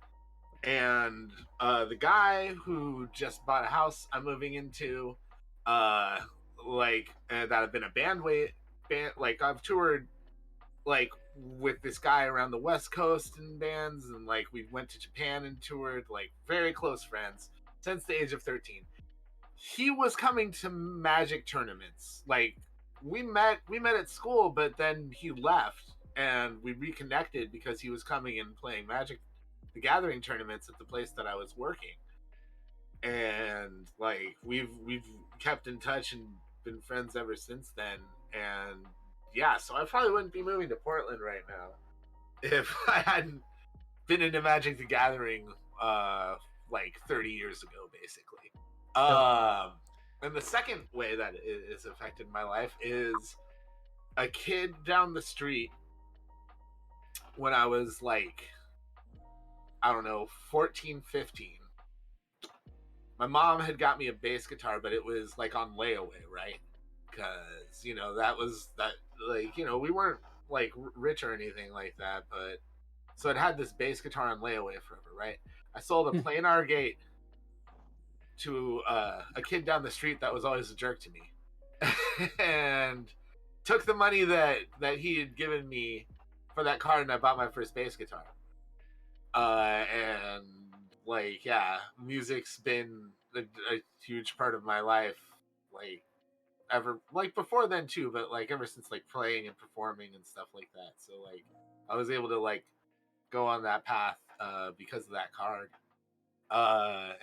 A: and the guy who just bought a house I'm moving into, that I've been a band, like I've toured like with this guy around the West Coast in bands, and like we went to Japan and toured, like very close friends since the age of 13. He was coming to Magic tournaments. Like we met at school, but then he left and we reconnected because he was coming and playing Magic the Gathering tournaments at the place that I was working. And like we've kept in touch and been friends ever since then. And yeah, so I probably wouldn't be moving to Portland right now if I hadn't been into Magic the Gathering like 30 years ago, basically. And the second way that it has affected my life is a kid down the street when I was like, I don't know, 14, 15. My mom had got me a bass guitar, but it was like on layaway, right? Because, we weren't like rich or anything like that, but so it had this bass guitar on layaway forever, right? I sold a planar gate to a kid down the street that was always a jerk to me, and took the money that he had given me for that card, and I bought my first bass guitar. And like, yeah, music's been a huge part of my life, like ever, like before then too, but like ever since like playing and performing and stuff like that. So like I was able to like go on that path because of that card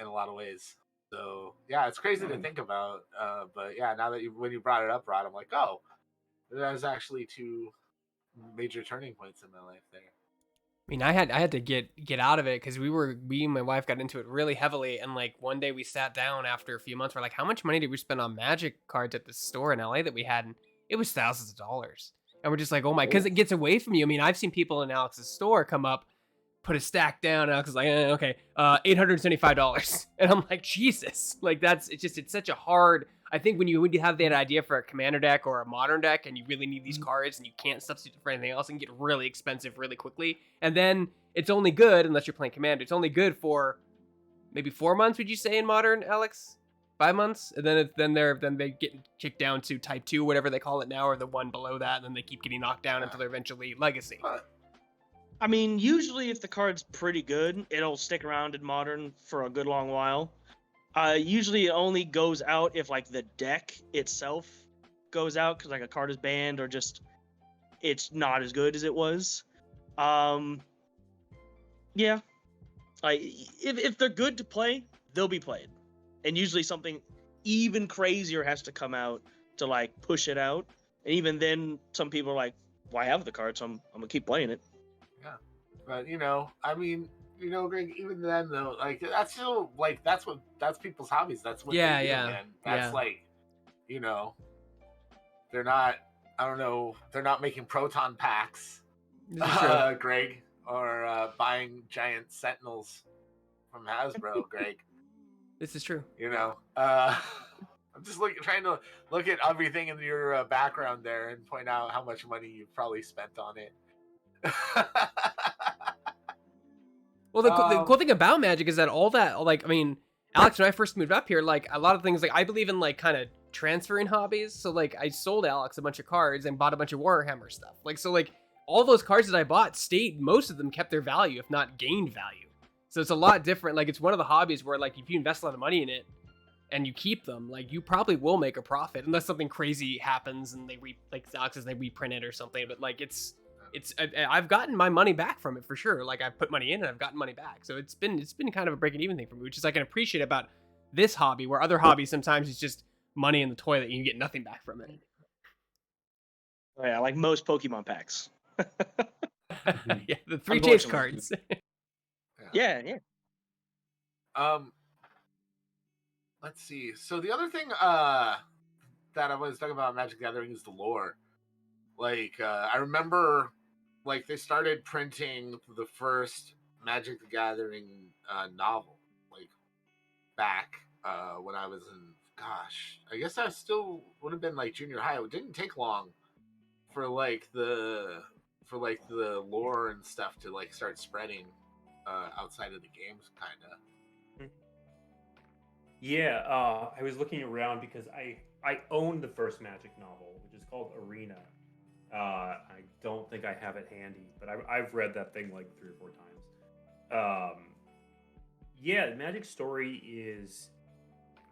A: in a lot of ways. So yeah, it's crazy to think about, but yeah, now that when you brought it up, Rod, I'm like, oh, there's actually two major turning points in my life there.
E: I mean, I had to get out of it because we and my wife got into it really heavily, and like one day we sat down after a few months. We're like, how much money did we spend on Magic cards at the store in LA that we had? And it was thousands of dollars, and we're just like, oh my, because it gets away from you. I mean, I've seen people in Alex's store come up, put a stack down. Alex is like, okay, $875, and I'm like, Jesus, like it's such a hard. I think when you have that idea for a commander deck or a modern deck, and you really need these cards, and you can't substitute for anything else, and get really expensive really quickly, and then it's only good unless you're playing commander. It's only good for maybe 4 months, would you say, in Modern, Alex? 5 months, and then they get kicked down to Type 2, whatever they call it now, or the one below that, and then they keep getting knocked down until they're eventually Legacy.
C: I mean, usually if the card's pretty good, it'll stick around in Modern for a good long while. Usually it only goes out if like the deck itself goes out because like a card is banned or just it's not as good as it was. Yeah, if they're good to play, they'll be played, and usually something even crazier has to come out to like push it out. And even then, some people are like, "Why have the card? So I'm gonna keep playing it."
A: Yeah, but I mean, Greg. Even then, though, like that's still like that's people's hobbies. That's what
E: Yeah,
A: they do,
E: yeah,
A: man. That's
E: yeah.
A: like, they're not. I don't know. They're not making proton packs,
E: This is true.
A: Greg, or buying giant sentinels from Hasbro, Greg.
E: This is true.
A: I'm just trying to look at everything in your background there and point out how much money you've probably spent on it.
E: Well, the cool thing about Magic is that all that, like, I mean, Alex, when I first moved up here, like, a lot of things, like, I believe in, like, kind of transferring hobbies. So, like, I sold Alex a bunch of cards and bought a bunch of Warhammer stuff. Like, so, like, all those cards that I bought most of them kept their value, if not gained value. So it's a lot different. Like, it's one of the hobbies where, like, if you invest a lot of money in it and you keep them, like, you probably will make a profit unless something crazy happens and they Alex says they reprint it or something. But, like, I've gotten my money back from it for sure. Like, I've put money in and I've gotten money back. So it's been kind of a breaking even thing for me, which is I can appreciate about this hobby, where other hobbies sometimes it's just money in the toilet and you get nothing back from it.
C: Oh, yeah, like most Pokemon packs.
E: Yeah, the 3 chase cards.
C: Yeah.
A: Let's see. So the other thing that I was talking about Magic the Gathering is the lore. Like, I remember, like, they started printing the first Magic the Gathering novel, like, back when I was in, I guess I still would have been, like, junior high. It didn't take long for, like, the lore and stuff to, like, start spreading outside of the games, kind of.
D: Yeah, I was looking around because I owned the first Magic novel, which is called Arena. I don't think I have it handy, but I've read that thing like 3 or 4 times. Yeah, Magic story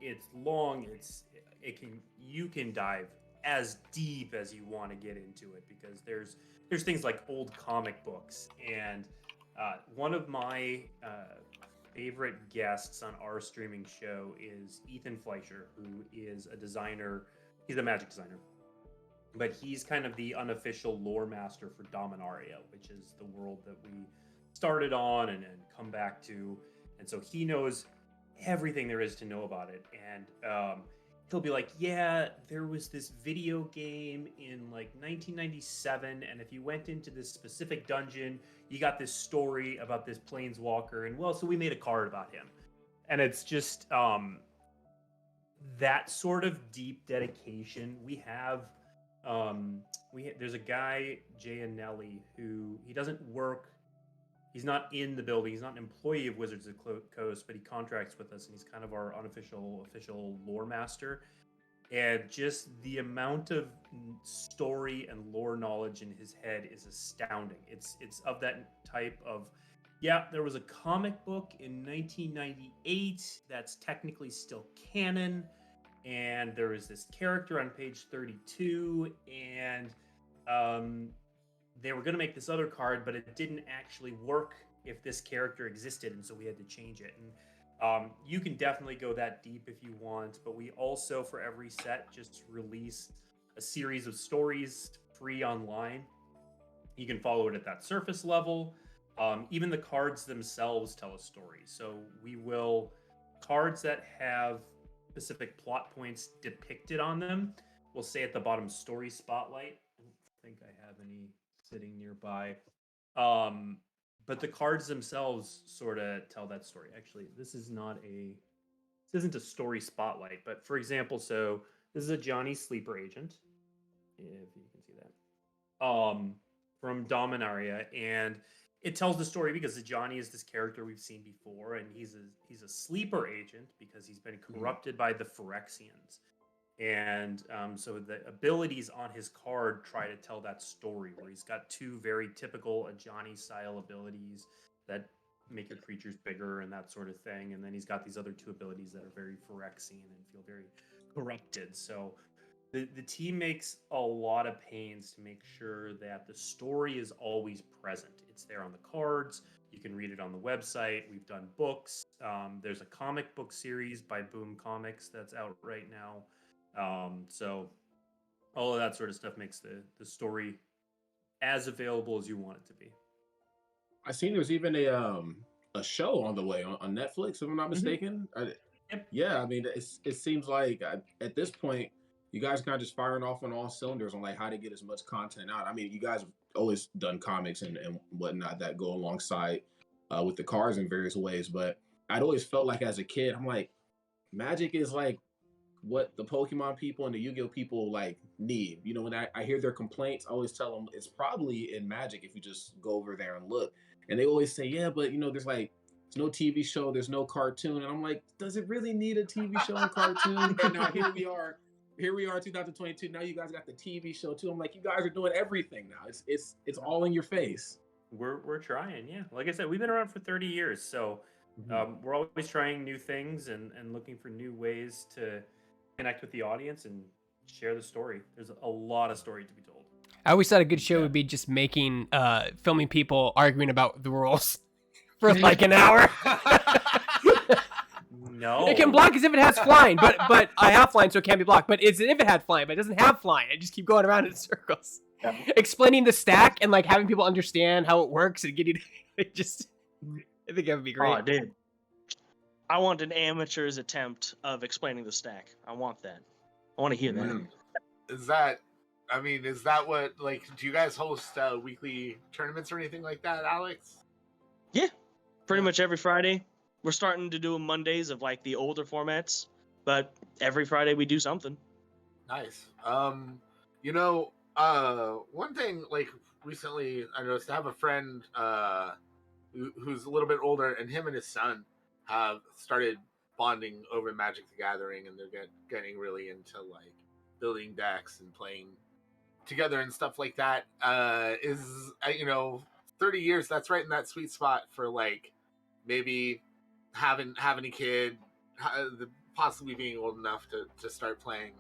D: it's long. You can dive as deep as you want to get into it because there's things like old comic books, and one of my favorite guests on our streaming show is Ethan Fleischer, who is a designer. He's a Magic designer, but he's kind of the unofficial lore master for Dominaria, which is the world that we started on and come back to. And so he knows everything there is to know about it. And he'll be like, yeah, there was this video game in like 1997, and if you went into this specific dungeon, you got this story about this planeswalker, and well, so we made a card about him. And it's just that sort of deep dedication. We have there's a guy, Jay Anelli, who he doesn't work. He's not in the building. He's not an employee of Wizards of the Coast, but he contracts with us, and he's kind of our unofficial lore master. And just the amount of story and lore knowledge in his head is astounding. It's of that type of, yeah, there was a comic book in 1998 that's technically still canon, and there was this character on page 32, and they were going to make this other card, but it didn't actually work if this character existed, and so we had to change it. And you can definitely go that deep if you want, but we also, for every set, just release a series of stories free online. You can follow it at that surface level. Even the cards themselves tell a story. So cards that have specific plot points depicted on them, we'll say at the bottom, story spotlight. I don't think I have any sitting nearby. But the cards themselves sort of tell that story. Actually, this isn't a story spotlight, but for example, so this is a Johnny Sleeper Agent, if you can see that, from Dominaria, and it tells the story because Johnny is this character we've seen before, and he's a sleeper agent because he's been corrupted by the Phyrexians. And so the abilities on his card try to tell that story, where he's got two very typical Johnny style abilities that make your creatures bigger and that sort of thing. And then he's got these other two abilities that are very Phyrexian and feel very corrupted. So the team makes a lot of pains to make sure that the story is always present. It's there on the cards. You can read it on the website. We've done books. There's a comic book series by Boom Comics that's out right now. So all of that sort of stuff makes the story as available as you want it to be.
B: I seen there's even a show on the way on Netflix, if I'm not mistaken.
D: Yep.
B: Yeah, I mean, it seems like at this point, you guys kind of just firing off on all cylinders on like how to get as much content out. I mean, you guys have always done comics and whatnot that go alongside with the cards in various ways, but I'd always felt like as a kid, I'm like, Magic is like what the Pokemon people and the Yu-Gi-Oh people like need. You know, when I hear their complaints, I always tell them it's probably in Magic if you just go over there and look. And they always say, yeah, but you know, there's no TV show, there's no cartoon. And I'm like, does it really need a TV show and cartoon? And now here we are, 2022. Now you guys got the TV show too. I'm like, you guys are doing everything now. It's all in your face.
D: We're trying, yeah. Like I said, we've been around for 30 years, so we're always trying new things and looking for new ways to connect with the audience and share the story. There's a lot of story to be told.
E: I always thought a good show would be just filming people arguing about the rules for like an hour.
D: No,
E: it can block as if it has flying, but I have flying, so it can't be blocked. But it's if it had flying, but it doesn't have flying. I just keep going around in circles, explaining the stack and like having people understand how it works and getting it. Just, I think that would be great.
C: Oh, dude. I want an amateur's attempt of explaining the stack. I want that. I want to hear that.
A: Is that what, like, do you guys host weekly tournaments or anything like that, Alex?
C: Yeah, pretty much every Friday. We're starting to do Mondays of like the older formats, but every Friday we do something.
A: Nice. One thing, like, recently I noticed I have a friend who's a little bit older, and him and his son have started bonding over Magic the Gathering, and they're getting really into like building decks and playing together and stuff like that. 30 years, that's right in that sweet spot for like maybe having a kid, possibly being old enough to start playing.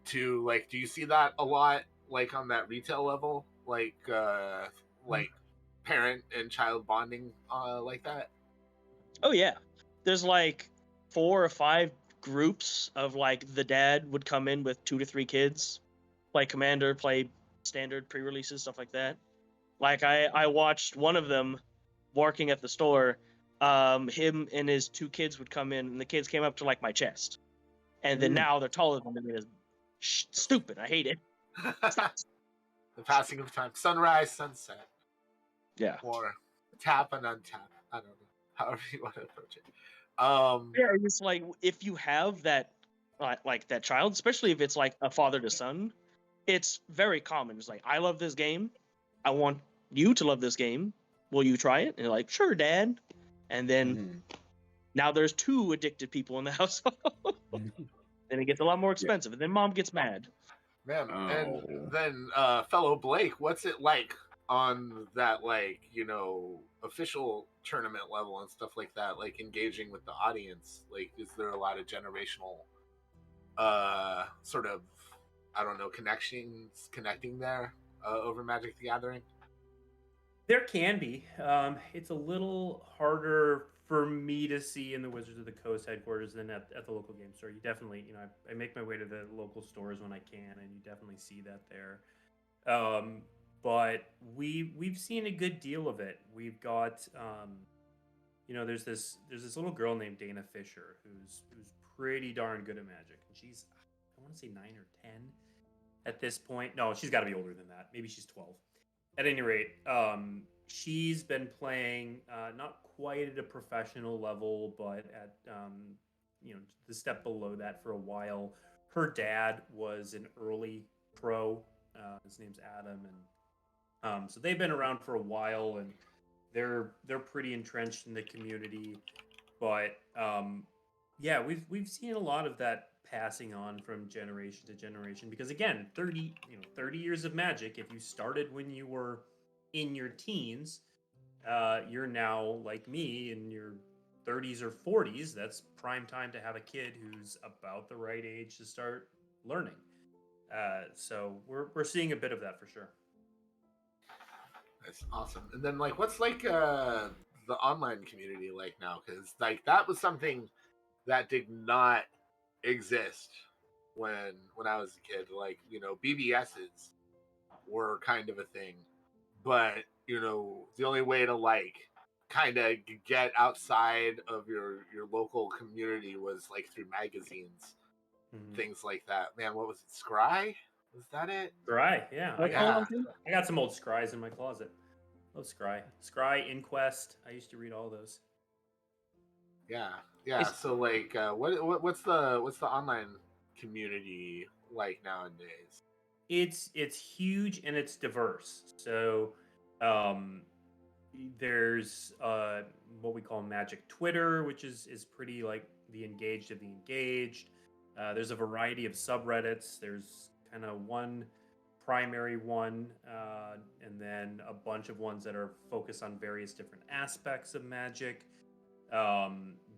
A: To like, do you see that a lot, like on that retail level, like parent and child bonding like that?
C: Oh yeah, there's like 4 or 5 groups of like the dad would come in with 2 to 3 kids, play Commander, play standard pre-releases, stuff like that. Like I watched one of them working at the store. Him and his 2 kids would come in, and the kids came up to like my chest, and then now they're taller than me. It's stupid. I hate it.
A: The passing of time, sunrise, sunset, or tap and untap. I don't know, however you want to approach it.
C: Yeah, it's like if you have that, like that child, especially if it's like a father to son, it's very common. It's like, I love this game. I want you to love this game. Will you try it? And you're like, sure, Dad. And then now there's 2 addicted people in the household. And it gets a lot more expensive. And then mom gets mad.
A: Man, and then fellow Blake, what's it like on that, like, official tournament level and stuff like that, like engaging with the audience? Like, is there a lot of generational sort of, I don't know, connecting there over Magic the Gathering?
D: There can be. It's a little harder for me to see in the Wizards of the Coast headquarters than at the local game store. You definitely, I make my way to the local stores when I can, and you definitely see that there. But we've seen a good deal of it. We've got, there's this little girl named Dana Fisher who's pretty darn good at Magic, and she's, I want to say 9 or 10 at this point. No, she's got to be older than that. Maybe she's 12. At any rate, she's been playing not quite at a professional level, but at the step below that for a while. Her dad was an early pro. His name's Adam, and so they've been around for a while. And they're pretty entrenched in the community, but yeah, we've seen a lot of that passing on from generation to generation because again, 30 years of Magic, if you started when you were in your teens, you're now like me in your 30s or 40s. That's prime time to have a kid who's about the right age to start learning. So we're seeing a bit of that for sure.
A: That's awesome. And then like, what's like the online community like now? Because like that was something that did not exist when I was a kid. Like, you know, BBSs were kind of a thing, but you know, the only way to like kind of get outside of your local community was like through magazines, things like that. Man, what was it? Scry? Was that it?
D: Scry, yeah.
A: Yeah.
D: I got some old Scries in my closet. Love Scry. Scry, Inquest. I used to read all those.
A: Yeah. So like, what's the online community like nowadays?
D: It's huge and it's diverse. So there's what we call Magic Twitter, which is pretty like the engaged of the engaged. There's a variety of subreddits. There's kind of one primary one, and then a bunch of ones that are focused on various different aspects of Magic.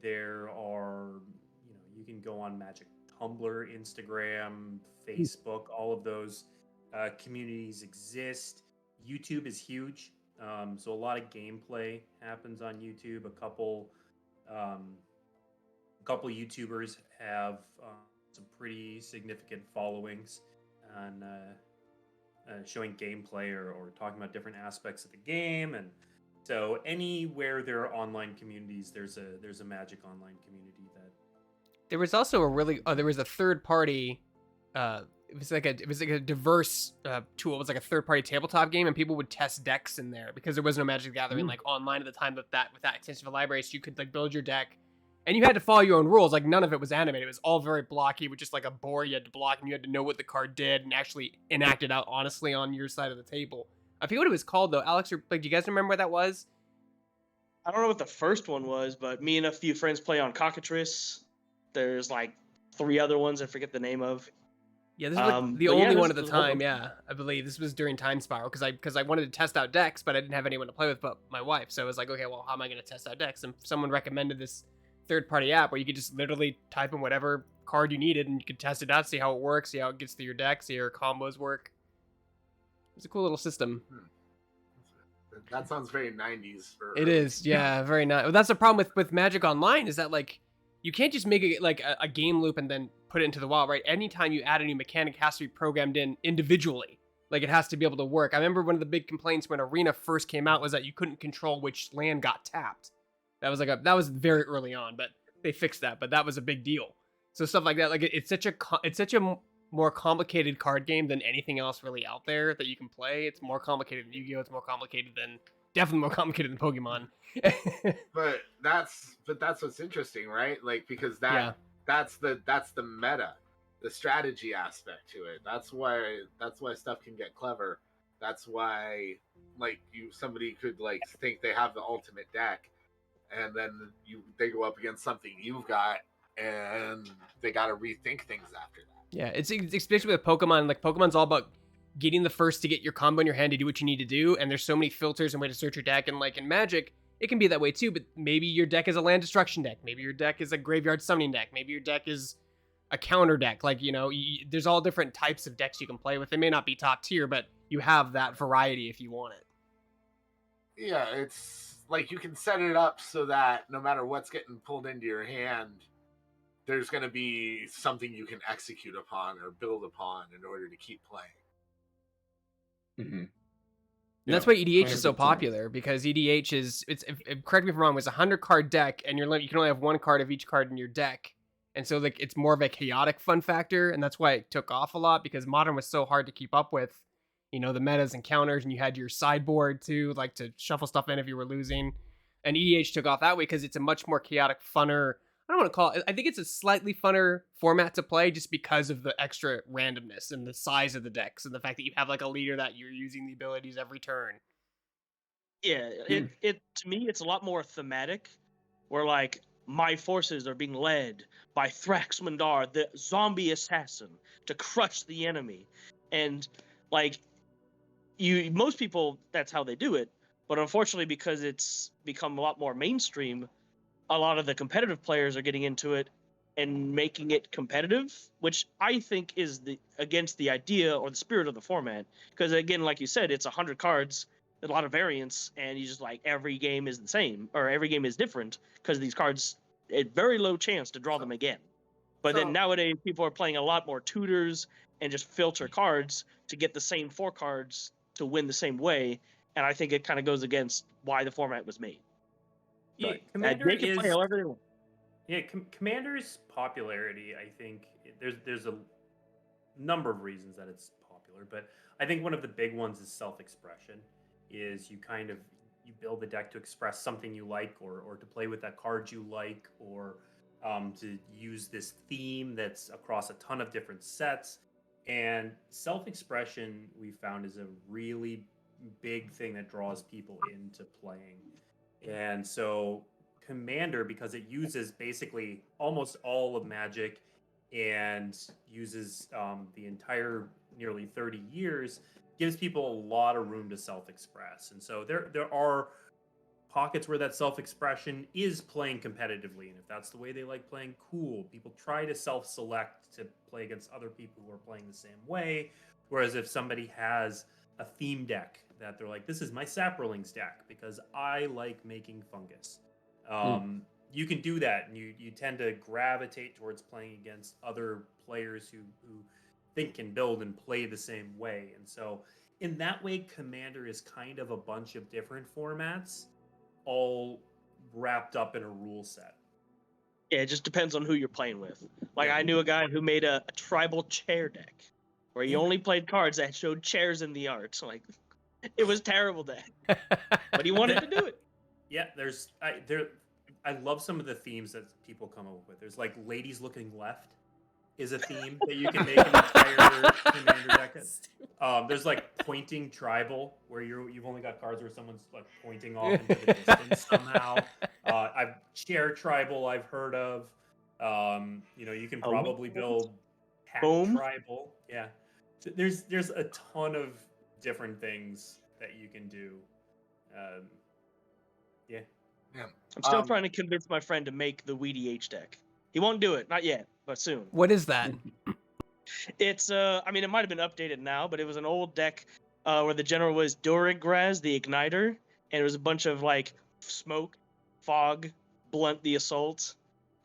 D: There are, you know, you can go on Magic Tumblr, Instagram, Facebook, all of those communities exist. YouTube is huge. So a lot of gameplay happens on YouTube. A couple YouTubers have some pretty significant followings on showing gameplay or talking about different aspects of the game. And so anywhere there are online communities, there's a Magic online community that.
E: There was also there was a third party. It was like a diverse tool. It was like a third party tabletop game, and people would test decks in there because there was no Magic the Gathering like online at the time with that extensive of a library. So you could like build your deck, and you had to follow your own rules. Like none of it was animated. It was all very blocky with just like a board you had to block, and you had to know what the card did and actually enact it out honestly on your side of the table. I forget what it was called though. Alex, or like, do you guys remember what that was?
C: I don't know what the first one was, but me and a few friends play on Cockatrice. There's like 3 other ones I forget the name of.
E: Yeah, this was like the only one at the time. Yeah, I believe this was during Time Spiral because I wanted to test out decks, but I didn't have anyone to play with but my wife. So I was like, okay, well, how am I going to test out decks? And someone recommended this third-party app where you could just literally type in whatever card you needed and you could test it out, see how it works, see how it gets through your deck, see how your combos work. It's a cool little system.
A: That sounds very 90s.
E: It is, yeah, very nice. Well, that's the problem with Magic Online is that like you can't just make it like a game loop and then put it into the wild, right? Anytime you add a new mechanic, it has to be programmed in individually. Like it has to be able to work. I remember one of the big complaints when Arena first came out was that you couldn't control which land got tapped. That was very early on, but they fixed that. But that was a big deal. So stuff like that, like it's such a more complicated card game than anything else really out there that you can play. It's more complicated than Yu-Gi-Oh! It's more complicated than definitely more complicated than Pokemon.
A: but that's what's interesting, right? Like because that's the meta, the strategy aspect to it. That's why stuff can get clever. That's why like somebody could like think they have the ultimate deck, and then they go up against something you've got, and they got to rethink things after that. Yeah,
E: it's especially with Pokemon. Like Pokemon's all about getting the first to get your combo in your hand to do what you need to do, and there's so many filters and way to search your deck. And like in Magic, it can be that way too, but maybe your deck is a land destruction deck. Maybe your deck is a graveyard summoning deck. Maybe your deck is a counter deck. Like, you know, there's all different types of decks you can play with. They may not be top tier, but you have that variety if you want it.
A: Yeah, it's like you can set it up so that no matter what's getting pulled into your hand, there's going to be something you can execute upon or build upon in order to keep playing.
B: Mm-hmm.
E: And that's why EDH is so popular, because EDH is, correct me if I'm wrong, it's a 100-card deck, and you can only have one card of each card in your deck. And so like it's more of a chaotic fun factor, and that's why it took off a lot, because Modern was so hard to keep up with, you know, the metas and counters, and you had your sideboard too, like to shuffle stuff in if you were losing. And EDH took off that way because it's a much more chaotic, funner, I don't want to call it, I think it's a slightly funner format to play just because of the extra randomness and the size of the decks and the fact that you have like a leader that you're using the abilities every turn.
C: Yeah, it to me it's a lot more thematic, where like my forces are being led by Thraxmundar, the zombie assassin, to crush the enemy, and like most people that's how they do it, but unfortunately because it's become a lot more mainstream, a lot of the competitive players are getting into it and making it competitive, which I think is against the idea or the spirit of the format. Because again, like you said, it's 100 cards, a lot of variants, and you just like every game is the same or every game is different because these cards, a very low chance to draw them again. But then nowadays people are playing a lot more tutors and just filter cards to get the same 4 cards to win the same way, and I think it kind of goes against why the format was made.
D: Yeah,
C: But
D: Commander
C: they can play
D: is
C: however they want.
D: yeah, Commander's popularity. I think there's a number of reasons that it's popular, but I think one of the big ones is self-expression. Is you build a deck to express something you like, or to play with that card you like, or to use this theme that's across a ton of different sets. And self-expression we found is a really big thing that draws people into playing. And so Commander, because it uses basically almost all of Magic and uses the entire nearly 30 years, gives people a lot of room to self-express. And so there are pockets where that self-expression is playing competitively, and if that's the way they like playing, cool. People try to self-select to play against other people who are playing the same way. Whereas if somebody has a theme deck that they're like, this is my Saprolings deck because I like making fungus, you can do that, and you tend to gravitate towards playing against other players who think and build and play the same way. And so in that way, Commander is kind of a bunch of different formats all wrapped up in a rule set.
C: Yeah, it just depends on who you're playing with. Like I knew a guy who made a tribal chair deck where he only played cards that showed chairs in the art. So like it was terrible deck. But he wanted to do it.
D: Yeah, I love some of the themes that people come up with. There's like ladies looking left is a theme that you can make an entire Commander deck. There's like pointing tribal, where you've only got cards where someone's like pointing off into the distance somehow. I've chair tribal I've heard of. You can probably build pack tribal. Yeah, there's a ton of different things that you can do. Yeah.
C: I'm still trying to convince my friend to make the WDH deck. He won't do it, not yet, but soon.
E: What is that?
C: It's I mean, it might have been updated now, but it was an old deck where the general was Durigraz, the Igniter, and it was a bunch of like smoke, fog, blunt the assault,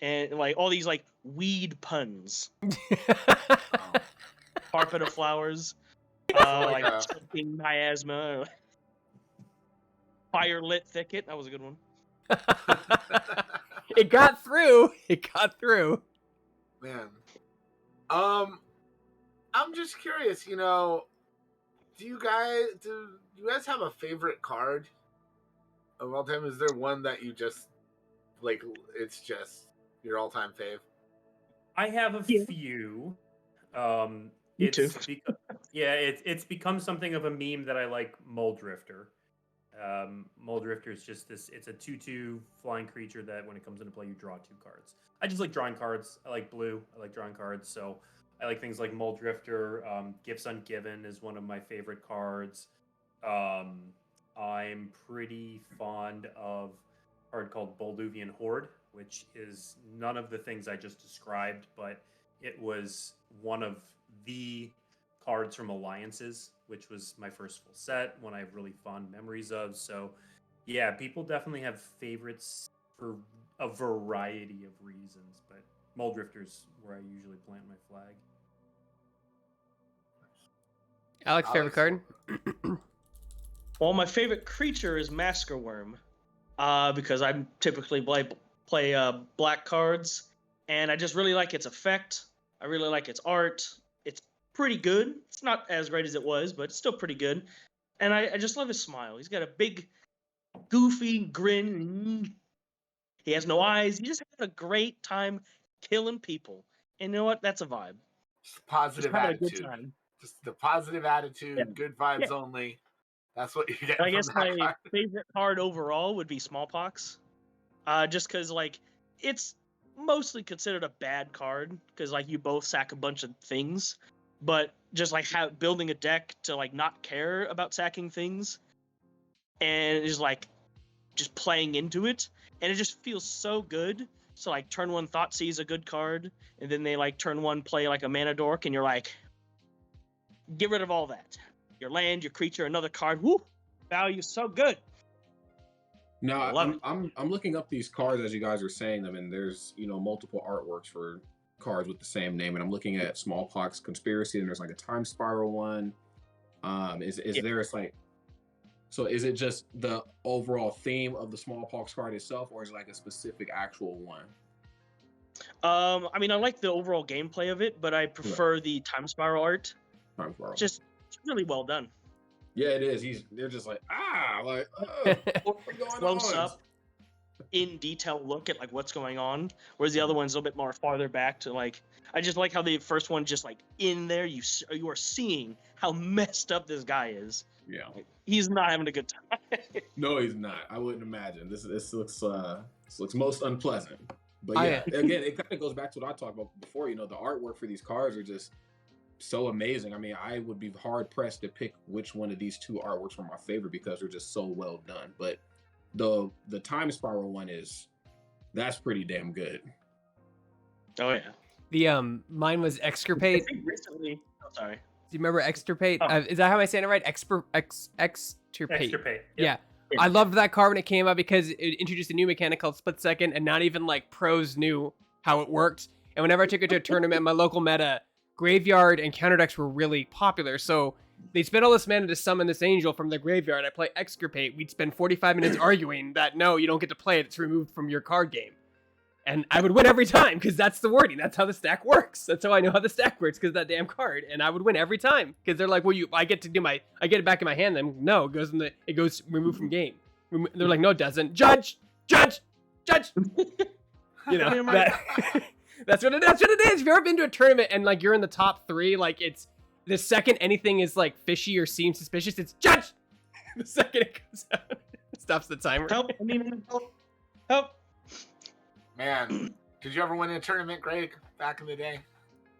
C: and like all these like weed puns. Carpet of flowers, like choking miasma, fire lit thicket. That was a good one.
E: It got through. It got through.
A: Man. I'm just curious, do you guys have a favorite card of all time? Is there one that you just like, it's just your all-time fave?
D: I have a few.
C: Me too.
D: It's become something of a meme that I like. Muldrifter. Muldrifter is just this. It's a 2/2 flying creature that when it comes into play, you draw 2 cards. I just like drawing cards. I like blue. I like drawing cards. So I like things like Muldrifter. Gifts Ungiven is one of my favorite cards. I'm pretty fond of a card called Bolduvian Horde, which is none of the things I just described, but it was one of the cards from Alliances, which was my first full set, one I have really fond memories of. So yeah, people definitely have favorites for a variety of reasons, but Muldrifter's where I usually plant my flag.
E: Alex, favorite card?
C: Well, my favorite creature is Masker Worm, because I typically play black cards, and I just really like its effect. I really like its art. It's pretty good. It's not as great as it was, but it's still pretty good. And I just love his smile. He's got a big, goofy grin. He has no eyes. He's just having a great time killing people. And you know what? That's a vibe.
A: Just positive
C: Just having
A: attitude.
C: a good time.
A: Just the positive attitude, good vibes only. That's what you get.
C: I guess
A: from that
C: my
A: card.
C: favorite card overall would be Smallpox. Just because, like, it's mostly considered a bad card because, like, you both sack a bunch of things, but just like building a deck to like not care about sacking things and is like just playing into it, and it just feels so good. So like turn one Thoughtseize is a good card, and then they like turn one play like a mana dork, and you're like, get rid of all that. Your land, your creature, another card. Woo! Value so good.
B: Now
C: Love it.
B: I'm looking up these cards as you guys are saying them, and there's multiple artworks for cards with the same name, and I'm looking at Smallpox Conspiracy, and there's like a Time Spiral one. Is there like, so is it just the overall theme of the Smallpox card itself, or is it like a specific actual one?
C: I mean, I like the overall gameplay of it, but I prefer the Time Spiral art.
B: Time Spiral.
C: Just it's really well done.
B: Yeah, it is. They're just like, what's going
C: Close
B: on?
C: up, in detail look at like what's going on, whereas the other one's a little bit more farther back to like. I just like how the first one just like in there you are seeing how messed up this guy is.
B: Yeah,
C: like, he's not having a good time.
B: No, he's not. I wouldn't imagine. This looks most unpleasant. But yeah, again, it kind of goes back to what I talked about before. The artwork for these cards are just so amazing. I mean, I would be hard pressed to pick which one of these two artworks were my favorite because they're just so well done. But the Time Spiral one that's pretty damn good.
C: Oh yeah.
E: The mine was
C: I
E: Extirpate.
C: think recently. Oh, sorry.
E: Do you remember Extirpate?
C: Oh.
E: Is that how I say it right? Extirpate.
D: Extirpate.
E: Yeah. I loved that card when it came out because it introduced a new mechanic called Split Second, and not even like pros knew how it worked. And whenever I took it to a tournament, my local meta, graveyard and counter decks were really popular. So they spent all this mana to summon this angel from the graveyard. I play Extirpate. We'd spend 45 minutes arguing that no, you don't get to play it. It's removed from your card game. And I would win every time because that's the wording. That's how the stack works. That's how I know how the stack works because that damn card. And I would win every time because they're like, well, I get it back in my hand. Then no, it goes removed from game. They're like, no, it doesn't. Judge. That's what it is. If you've ever been to a tournament and like you're in the top 3, like it's the second anything is like fishy or seems suspicious, it's judge. The second it goes out, it stops the timer.
C: Help! I mean, help!
A: Man, did you ever win a tournament, Greg, back in the day?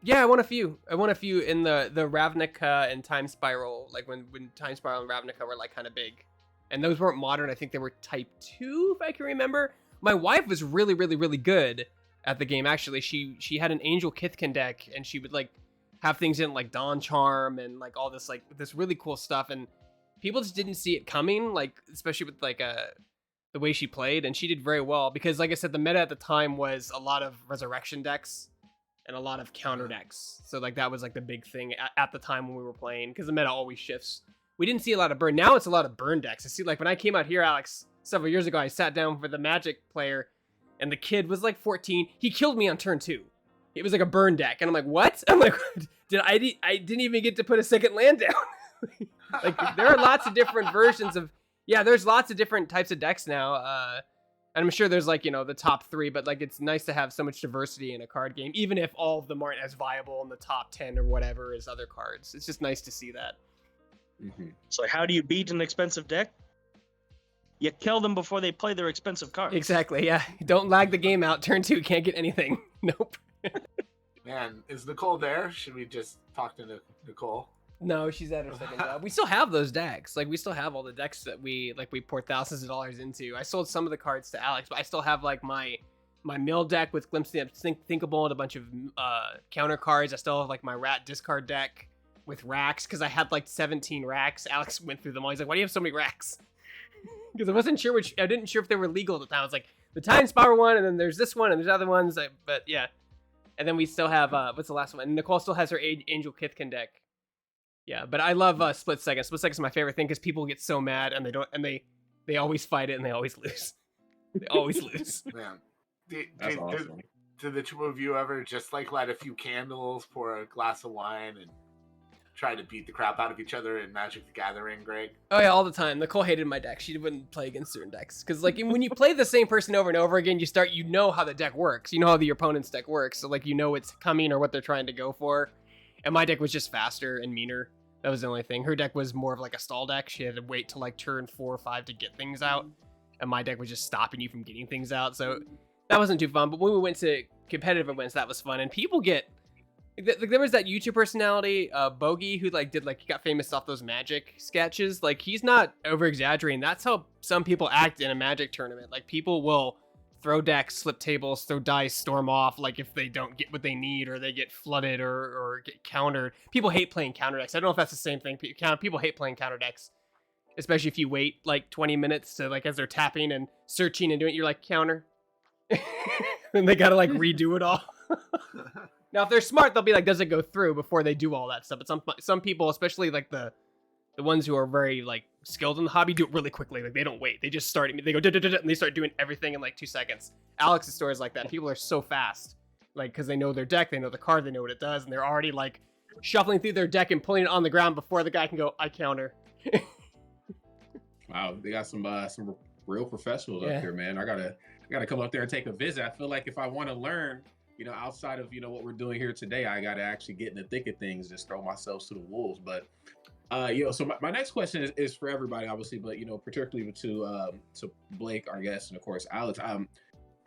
E: Yeah, I won a few. In the Ravnica and Time Spiral, like when Time Spiral and Ravnica were like kind of big. And those weren't modern. I think they were type 2, if I can remember. My wife was really, really, really good at the game, actually. She had an Angel Kithkin deck, and she would like have things in like Dawn Charm and like all this really cool stuff. And people just didn't see it coming, like especially with like the way she played, and she did very well because, like I said, the meta at the time was a lot of resurrection decks and a lot of counter decks. So like that was like the big thing at the time when we were playing because the meta always shifts. We didn't see a lot of burn. Now it's a lot of burn decks. I see, like when I came out here, Alex, several years ago, I sat down for the Magic player, and the kid was like 14. He killed me on turn 2. It was like a burn deck, and I'm like, what? I'm like, I didn't even get to put a second land down. Like there are lots of different versions of. Yeah, there's lots of different types of decks now. And I'm sure there's like, the top 3, but like it's nice to have so much diversity in a card game, even if all of them aren't as viable in the top 10 or whatever as other cards. It's just nice to see that.
B: Mm-hmm.
C: So how do you beat an expensive deck? You kill them before they play their expensive cards.
E: Exactly, yeah. Don't lag the game out. Turn 2, can't get anything. Nope.
A: Man, is Nicole there? Should we just talk to Nicole?
E: No, she's at her second job. We still have those decks. Like, we still have all the decks that we pour thousands of dollars into. I sold some of the cards to Alex, but I still have, like, my mill deck with Glimpse of Thinkable and a bunch of counter cards. I still have, like, my rat discard deck with racks, because I had, like, 17 racks. Alex went through them all. He's like, why do you have so many racks? Because I wasn't sure I didn't sure if they were legal at the time. I was like, the Time Spiral one, and then there's this one, and there's other ones. But, yeah. And then we still have, what's the last one? And Nicole still has her Angel Kithkin deck. Yeah, but I love Split Second. Split Second is my favorite thing because people get so mad and they always fight it and they always lose. They always lose.
A: Man,
B: That's awesome.
A: did the two of you ever just like light a few candles, pour a glass of wine, and try to beat the crap out of each other in Magic the Gathering, Greg?
E: Oh yeah, all the time. Nicole hated my deck. She wouldn't play against certain decks because like when you play the same person over and over again, you know how the deck works. You know how your opponent's deck works, so like it's coming or what they're trying to go for. And my deck was just faster and meaner. That was the only thing. Her deck was more of like a stall deck. She had to wait till like turn 4 or 5 to get things out, and my deck was just stopping you from getting things out. So that wasn't too fun. But when we went to competitive events, that was fun. And people get there was that YouTube personality, Bogey, who like did like he got famous off those Magic sketches. Like he's not over exaggerating. That's how some people act in a Magic tournament. Like people will throw decks, flip tables, throw dice, storm off, like if they don't get what they need or they get flooded or get countered. People hate playing counter decks. I don't know if that's the same thing. People hate playing counter decks, especially if you wait like 20 minutes to like as they're tapping and searching and doing it, you're like counter. And they gotta like redo it all. Now, if they're smart, they'll be like, does it go through before they do all that stuff? But some people, especially like the ones who are very like skilled in the hobby, do it really quickly. Like they don't wait. They just start. They go and they start doing everything in like 2 seconds. Alex's story is like that. People are so fast, like because they know their deck, they know the card, they know what it does, and they're already like shuffling through their deck and pulling it on the ground before the guy can go, I counter.
B: Wow, they got some real professionals up here, man. I gotta come up there and take a visit. I feel like if I want to learn, outside of what we're doing here today, I gotta actually get in the thick of things, just throw myself to the wolves. But so my next question is for everybody, obviously, but particularly to Blake, our guest, and of course Alex.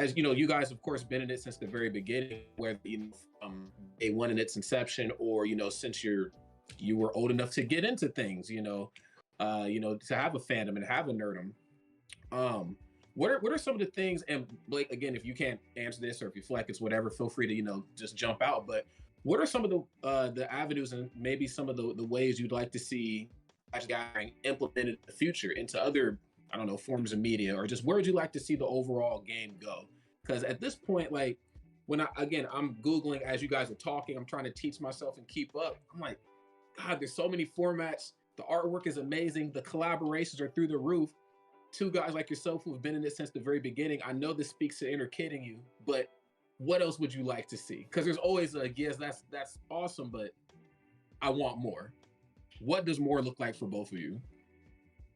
B: As you guys, of course, been in it since the very beginning, whether from day one in its inception, or since you were old enough to get into things, to have a fandom and have a nerdum. What are some of the things, and Blake, again, if you can't answer this or if you feel like it's whatever, feel free to just jump out. But what are some of the avenues and maybe some of the ways you'd like to see gathering implemented in the future into other, I don't know, forms of media, or just where would you like to see the overall game go? Because at this point, like when I'm Googling as you guys are talking, I'm trying to teach myself and keep up. I'm like, God, there's so many formats. The artwork is amazing. The collaborations are through the roof. Two guys like yourself who have been in this since the very beginning. I know this speaks to inner kidding you, but what else would you like to see? Because there's always yes, that's awesome, but I want more. What does more look like for both of you?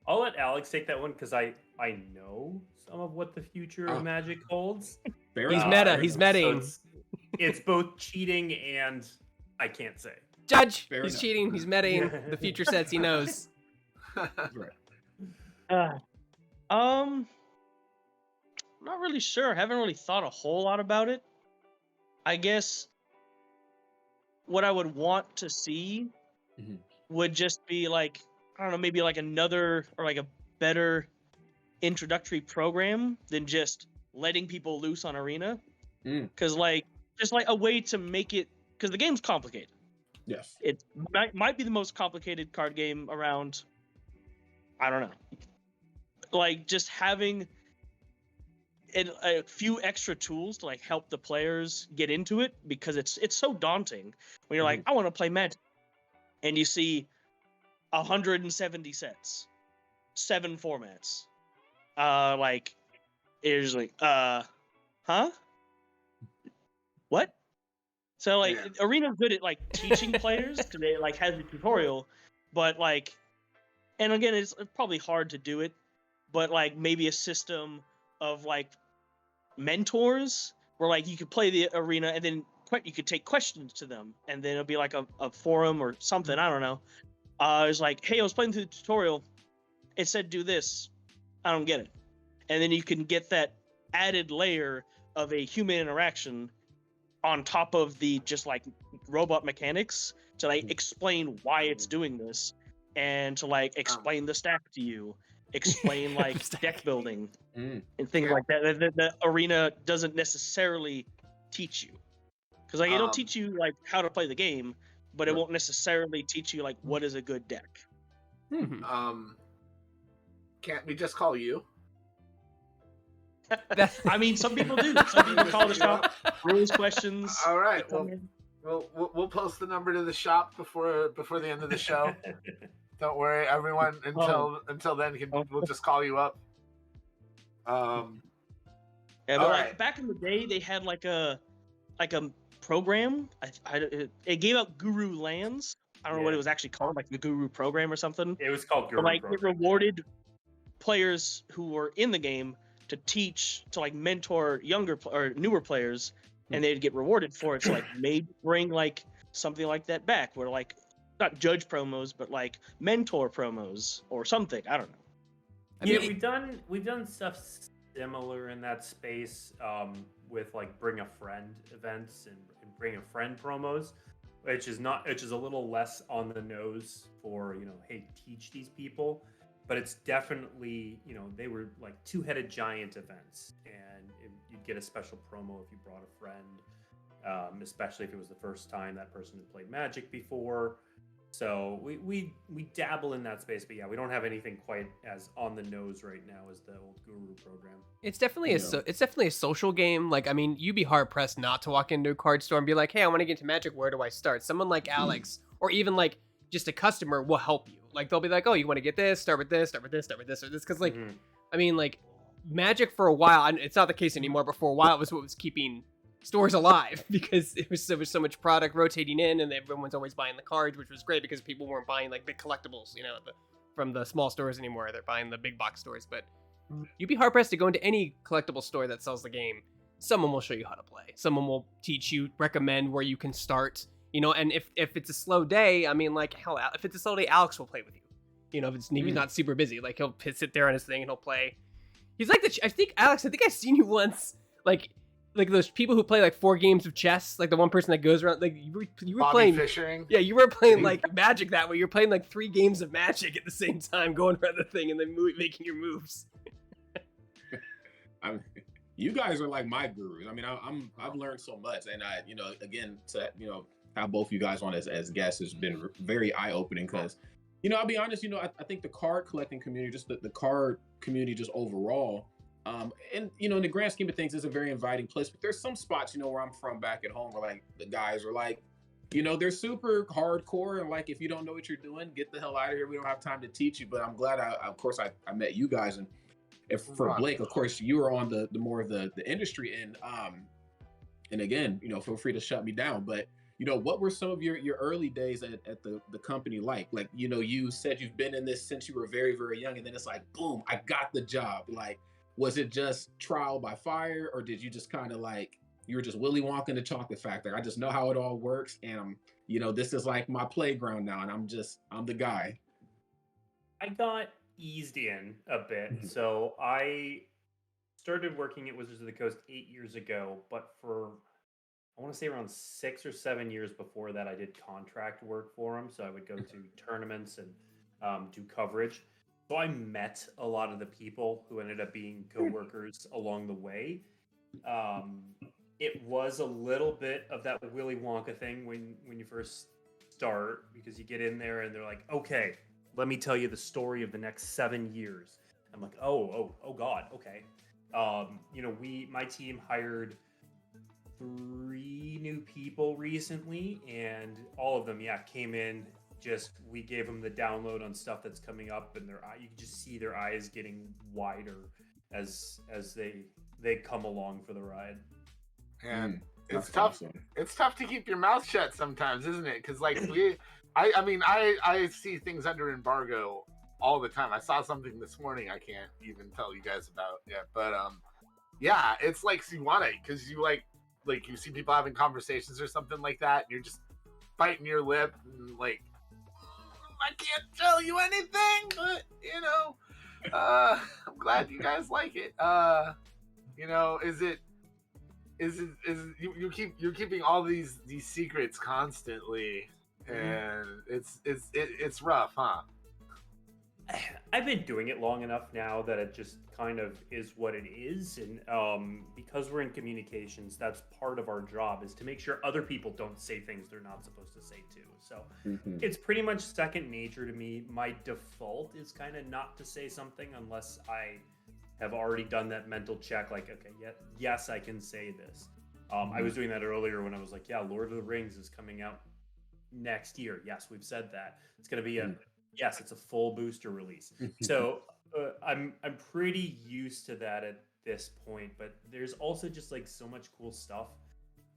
D: I'll let Alex take that one because I know some of what the future of Magic holds.
E: He's meta. He's metaing.
D: So it's both cheating and I can't say.
E: Judge.
B: Fair
E: he's
B: enough.
E: cheating. He's metaing. The future says he knows.
B: Right.
C: Not really sure. I haven't really thought a whole lot about it. I guess what I would want to see would just be like, I don't know, maybe like another or like a better introductory program than just letting people loose on Arena. Because just like a way to make it, because the game's complicated.
B: Yes.
C: It might be the most complicated card game around. I don't know. Like just having a few extra tools to like help the players get into it, because it's so daunting when you're like, I want to play Magic, and you see 170 sets, 7 formats. Like it's like, huh? What? So like Arena's good at like teaching players because they like has a tutorial, but like, and again, it's probably hard to do it, but like maybe a system of like mentors where like you could play the Arena and then you could take questions to them, and then it'll be like a forum or something. I don't know. It's like, hey, I was playing through the tutorial. It said do this. I don't get it. And then you can get that added layer of a human interaction on top of the just like robot mechanics to like explain why it's doing this, and to like explain the stack to you, explain like deck building and things like that. The Arena doesn't necessarily teach you, because like it'll teach you like how to play the game, but it won't necessarily teach you like what is a good deck.
A: Can't we just call you?
C: I mean, some people do. Some people call the shop, raise questions.
A: All right. Well, we'll post the number to the shop before the end of the show. Don't worry, everyone. Until then, we'll just call you up.
C: Yeah, but like back in the day, they had like a program. It gave out Guru lands. I don't know what it was actually called, like the Guru program or something.
D: It was called Guru
C: But like
D: program.
C: it rewarded players who were in the game to teach, to like mentor younger or newer players, and they'd get rewarded for it. So like maybe bring like something like that back, where like not judge promos, but like mentor promos or something. I don't know.
E: I mean,
D: we've done stuff similar in that space with like bring a friend events and bring a friend promos, which is a little less on the nose for, you know, hey, teach these people, but it's definitely, you know, they were like two-headed giant events, and you'd get a special promo if you brought a friend, especially if it was the first time that person had played Magic before. So we dabble in that space, but yeah, we don't have anything quite as on the nose right now as the old Guru program.
E: it's definitely it's definitely a social game. Like, I mean, you'd be hard pressed not to walk into a card store and be like, hey, I want to get into Magic. Where do I start? Someone like Alex, or even like just a customer, will help you. Like, they'll be like, oh, you want to get this? Start with this. Start with this. Start with this. Or this. Because like, I mean, like Magic for a while, and it's not the case anymore, but for a while it was what was keeping stores alive, because there was so much product rotating in, and everyone's always buying the cards, which was great because people weren't buying like big collectibles, you know, from the small stores anymore. They're buying the big box stores. But you'd be hard pressed to go into any collectible store that sells the game. Someone will show you how to play. Someone will teach you, recommend where you can start. You know, and if it's a slow day, I mean, like, hell, if it's a slow day, Alex will play with you. You know, if it's maybe not super busy, like he'll sit there on his thing and he'll play. He's like I think I've seen you once, like those people who play like 4 games of chess, like the one person that goes around, like you were
A: Bobby
E: playing
A: Fishering.
E: Yeah, you were playing like Magic that way. You're playing like 3 games of Magic at the same time, going around the thing and then making your moves.
B: You guys are like my gurus. I mean, I've learned so much, and you know, again, to, you know, have both you guys on as guests has been very eye-opening, because, you know, I'll be honest, you know, I think the card collecting community, just the card community just overall, and, you know, in the grand scheme of things, it's a very inviting place. But there's some spots, you know, where I'm from back at home, where like the guys are like, you know, they're super hardcore, and like, if you don't know what you're doing, get the hell out of here. We don't have time to teach you. But I'm glad of course I met you guys, and if for Blake, of course, you were on the more of the industry end. And again, you know, feel free to shut me down. But, you know, what were some of your early days at the company like? Like, you know, you said you've been in this since you were very, very young, and then it's like, boom, I got the job. Like, was it just trial by fire, or did you just kind of like, you were just Willy Wonka in the chocolate factory? I just know how it all works, and you know, this is like my playground now, and I'm the guy.
D: I got eased in a bit. So I started working at Wizards of the Coast 8 years ago, but for, I want to say around 6 or 7 years before that, I did contract work for them. So I would go to tournaments and do coverage. So I met a lot of the people who ended up being coworkers along the way. It was a little bit of that Willy Wonka thing when you first start, because you get in there and they're like, okay, let me tell you the story of the next 7 years. I'm like, oh God, okay. You know, my team hired 3 new people recently, and all of them, came in. We gave them the download on stuff that's coming up, and you can just see their eyes getting wider as they come along for the ride.
A: And it's tough. Awesome. It's tough to keep your mouth shut sometimes, isn't it? Because like I see things under embargo all the time. I saw something this morning I can't even tell you guys about yet, but yeah, it's like, so you want it because you like you see people having conversations or something like that, and you're just biting your lip and like, I can't tell you anything, but you know, I'm glad you guys like it. You know, you're keeping all these secrets constantly, and it's rough, huh?
D: I've been doing it long enough now that it just kind of is what it is, and because we're in communications, that's part of our job, is to make sure other people don't say things they're not supposed to say too. So it's pretty much second nature to me. My default is kind of not to say something unless I have already done that mental check, like, okay, yes, I can say this. I was doing that earlier when I was like, yeah, Lord of the Rings is coming out next year. Yes, we've said that. It's going to be yes, it's a full booster release. So I'm pretty used to that at this point, but there's also just like so much cool stuff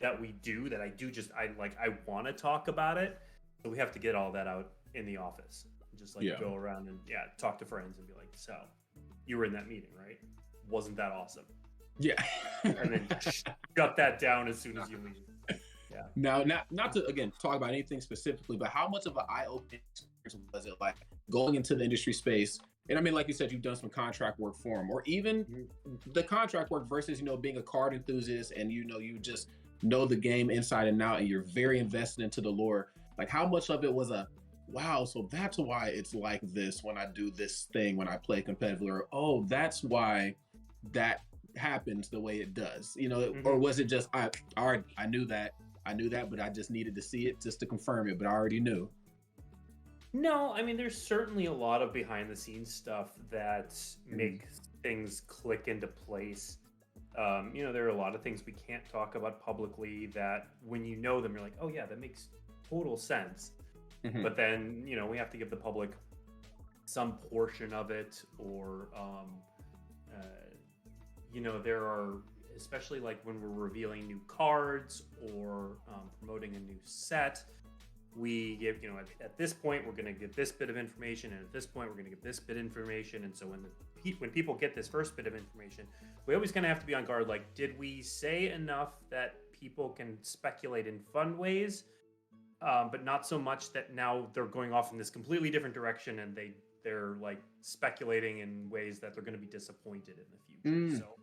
D: that we do that I want to talk about it. So we have to get all that out in the office. Just go around and talk to friends and be like, so you were in that meeting, right? Wasn't that awesome?
B: Yeah.
D: And then shut that down as soon as you leave.
B: Now, not to again talk about anything specifically, but how much of an eye-opening experience was it, like going into the industry space? And I mean, like you said, you've done some contract work for them, or even the contract work versus, being a card enthusiast and you just know the game inside and out, and you're very invested into the lore. Like, how much of it was a wow, so that's why it's like this when I do this thing when I play competitively, or oh, that's why that happens the way it does, or was it just I knew that, but I just needed to see it just to confirm it, but I already knew.
D: No, I mean, there's certainly a lot of behind the scenes stuff that makes things click into place. There are a lot of things we can't talk about publicly that when you know them, you're like, oh yeah, that makes total sense. But then, we have to give the public some portion of it, or, there are, especially like when we're revealing new cards or promoting a new set, we give, at this point, we're going to give this bit of information, and at this point, we're going to give this bit of information. And so when people get this first bit of information, we always kind of have to be on guard. Like, did we say enough that people can speculate in fun ways? But not so much that now they're going off in this completely different direction, and they're like speculating in ways that they're going to be disappointed in the future. So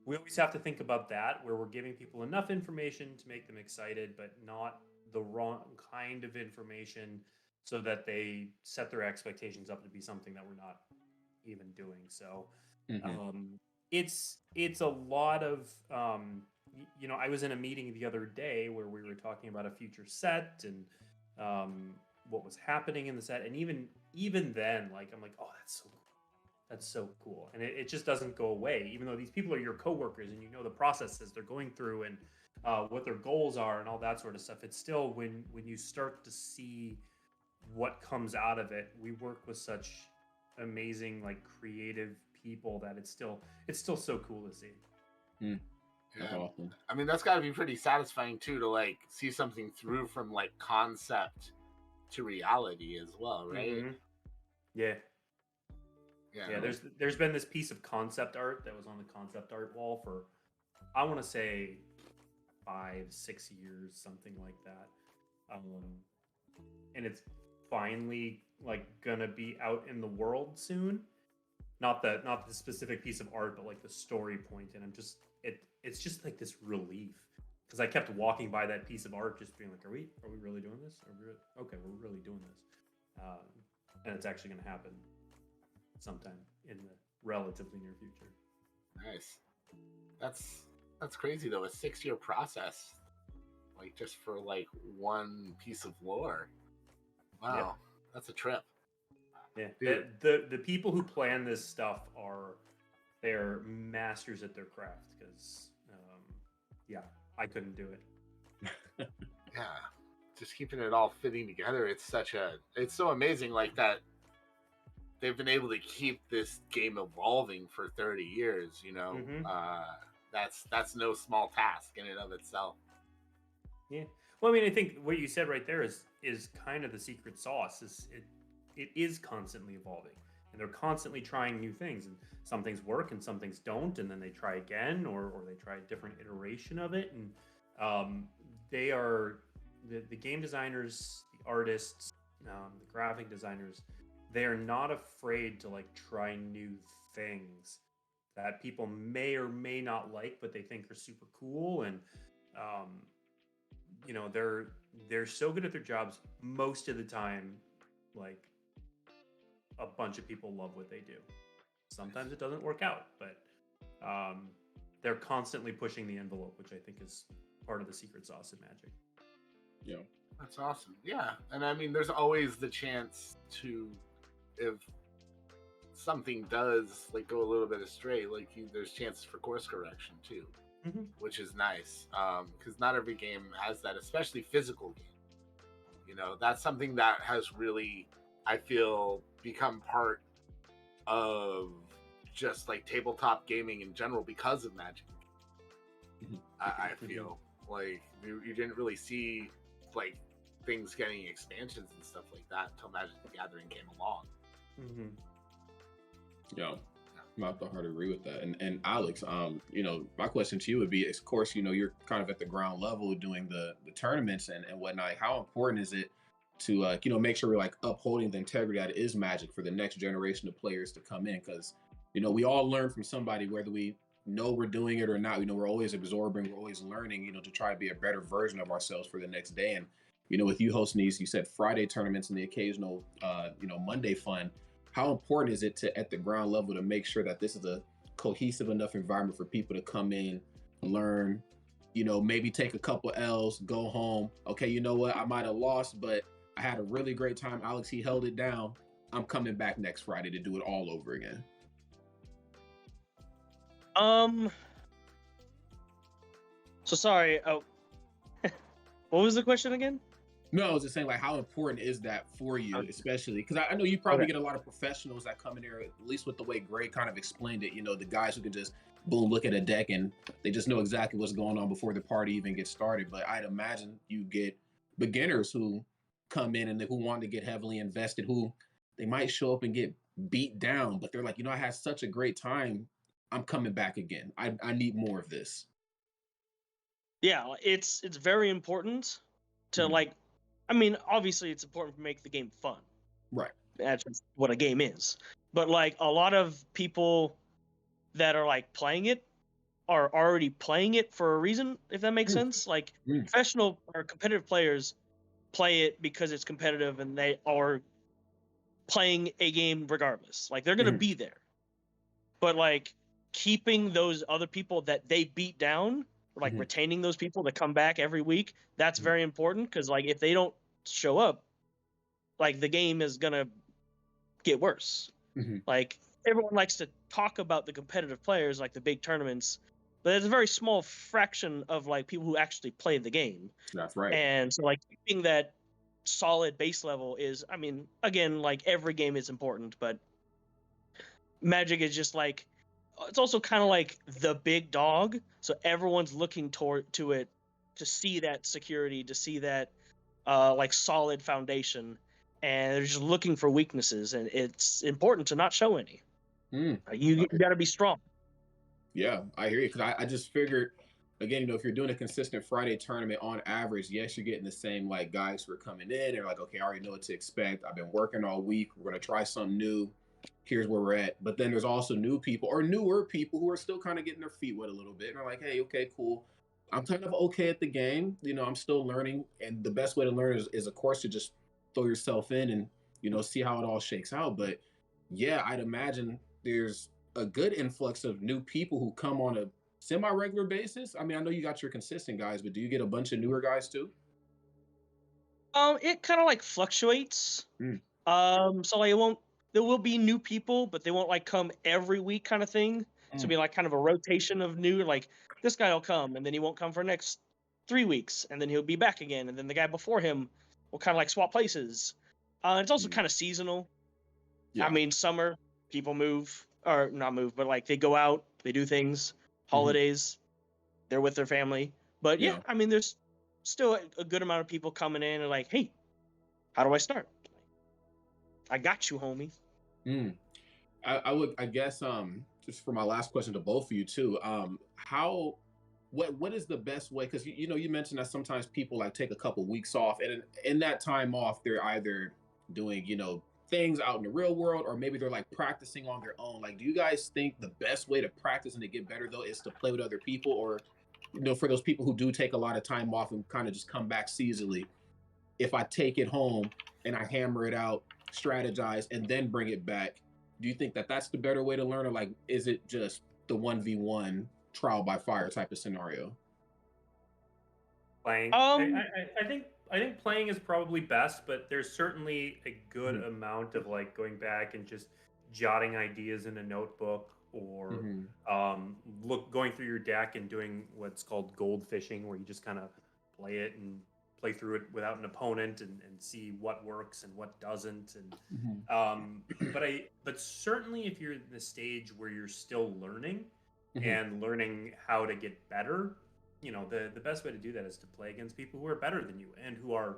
D: we always have to think about that, where we're giving people enough information to make them excited, but not the wrong kind of information so that they set their expectations up to be something that we're not even doing. So it's a lot of I was in a meeting the other day where we were talking about a future set and what was happening in the set, and even then, like, I'm like, oh, that's so cool, and it just doesn't go away, even though these people are your coworkers and the processes they're going through and what their goals are and all that sort of stuff. It's still when you start to see what comes out of it. We work with such amazing, like, creative people that it's still so cool to see.
B: That's awesome.
A: I mean, that's got to be pretty satisfying too, to like see something through from like concept to reality as well, right?
D: Yeah. There's been this piece of concept art that was on the concept art wall for, I want to say, 5-6 years, something like that, and it's finally like gonna be out in the world soon. Not the specific piece of art, but like the story point, and it's just like this relief, because I kept walking by that piece of art just being like, are we really doing this? Okay, we're really doing this, and it's actually going to happen sometime in the relatively near future.
A: Nice. That's crazy though. A 6-year process, like, just for like one piece of lore. Wow, yeah. That's a trip.
D: Yeah, the people who plan this stuff they're masters at their craft, because I couldn't do it.
A: Yeah, just keeping it all fitting together. It's so amazing, like, that they've been able to keep this game evolving for 30 years. That's no small task in and of itself.
D: Yeah. Well, I mean, I think what you said right there is kind of the secret sauce. It is constantly evolving, and they're constantly trying new things, and some things work and some things don't, and then they try again, or they try a different iteration of it. And they are the game designers, the artists, the graphic designers. They are not afraid to like try new things that people may or may not like, but they think are super cool. And they're so good at their jobs most of the time. Like, a bunch of people love what they do. Sometimes it doesn't work out, but they're constantly pushing the envelope, which I think is part of the secret sauce in Magic.
B: Yeah,
A: that's awesome. Yeah, and I mean, there's always the chance to, if something does like go a little bit astray, like there's chances for course correction too, which is nice, because not every game has that, especially physical game. That's something that has really, I feel, become part of just like tabletop gaming in general because of Magic. I feel like you didn't really see like things getting expansions and stuff like that until Magic the Gathering came along.
B: Yeah. I have to hard agree with that. And Alex, my question to you would be, of course, you're kind of at the ground level doing the tournaments and whatnot. How important is it to make sure we're like upholding the integrity that is Magic for the next generation of players to come in? Because we all learn from somebody, whether we know we're doing it or not. We're always absorbing, we're always learning, to try to be a better version of ourselves for the next day. And with you hosting these, you said Friday tournaments and the occasional Monday fun. How important is it to, at the ground level, to make sure that this is a cohesive enough environment for people to come in, learn, maybe take a couple L's, go home. Okay, you know what? I might have lost, but I had a really great time. Alex, he held it down. I'm coming back next Friday to do it all over again.
C: So sorry. Oh, what was the question again?
B: No, I was just saying, like, how important is that for you, especially because I know you probably get a lot of professionals that come in there, at least with the way Greg kind of explained it, the guys who can just boom, look at a deck and they just know exactly what's going on before the party even gets started. But I'd imagine you get beginners who come in and who want to get heavily invested, who they might show up and get beat down, but they're like, I had such a great time. I'm coming back again. I need more of this.
C: Yeah, it's very important to obviously it's important to make the game fun.
B: Right.
C: That's what a game is. But like a lot of people that are like playing it are already playing it for a reason, if that makes sense. Like professional or competitive players play it because it's competitive and they are playing a game regardless. Like they're going to be there. But like keeping those other people that they beat down, or like retaining those people that come back every week, that's very important, because like if they don't show up, like the game is gonna get worse. Like everyone likes to talk about the competitive players, like the big tournaments, but it's a very small fraction of like people who actually play the game.
B: That's right.
C: And so like keeping that solid base level is, I mean, again, like every game is important, but Magic is just like, it's also kind of like the big dog, so everyone's looking to it to see that security, to see that like solid foundation, and they're just looking for weaknesses, and it's important to not show any. You got to be strong.
B: Yeah, I hear you, because I just figured, again, if you're doing a consistent Friday tournament on average, yes, you're getting the same like guys who are coming in and like, okay, I already know what to expect. I've been working all week. We're gonna try something new. Here's where we're at. But then there's also new people or newer people who are still kind of getting their feet wet a little bit and are like, hey, okay, cool. I'm kind of okay at the game. I'm still learning. And the best way to learn is of course, to just throw yourself in and, see how it all shakes out. But yeah, I'd imagine there's a good influx of new people who come on a semi-regular basis. I mean, I know you got your consistent guys, but do you get a bunch of newer guys too?
C: It kind of like fluctuates. So like there will be new people, but they won't like come every week kind of thing. So it'll be like kind of a rotation of new, like this guy will come and then he won't come for next 3 weeks and then he'll be back again. And then the guy before him will kind of like swap places. It's also kind of seasonal. Yeah. I mean, summer people move or not move, but like they go out, they do things, holidays, they're with their family. But yeah, I mean, there's still a good amount of people coming in and like, hey, how do I start? I got you, homie.
B: I guess just for my last question to both of you too, what is the best way, because you mentioned that sometimes people like take a couple weeks off, and in that time off they're either doing things out in the real world, or maybe they're like practicing on their own. Like, do you guys think the best way to practice and to get better though is to play with other people, or for those people who do take a lot of time off and kind of just come back seasonally, if I take it home and I hammer it out, strategize, and then bring it back, do you think that that's the better way to learn, or like is it just the 1v1 trial by fire type of scenario?
D: Playing. I think playing is probably best, but there's certainly a good amount of like going back and just jotting ideas in a notebook, or going through your deck and doing what's called gold fishing, where you just kind of play it and play through it without an opponent and see what works and what doesn't. And but certainly if you're in the stage where you're still learning and learning how to get better, the best way to do that is to play against people who are better than you and who are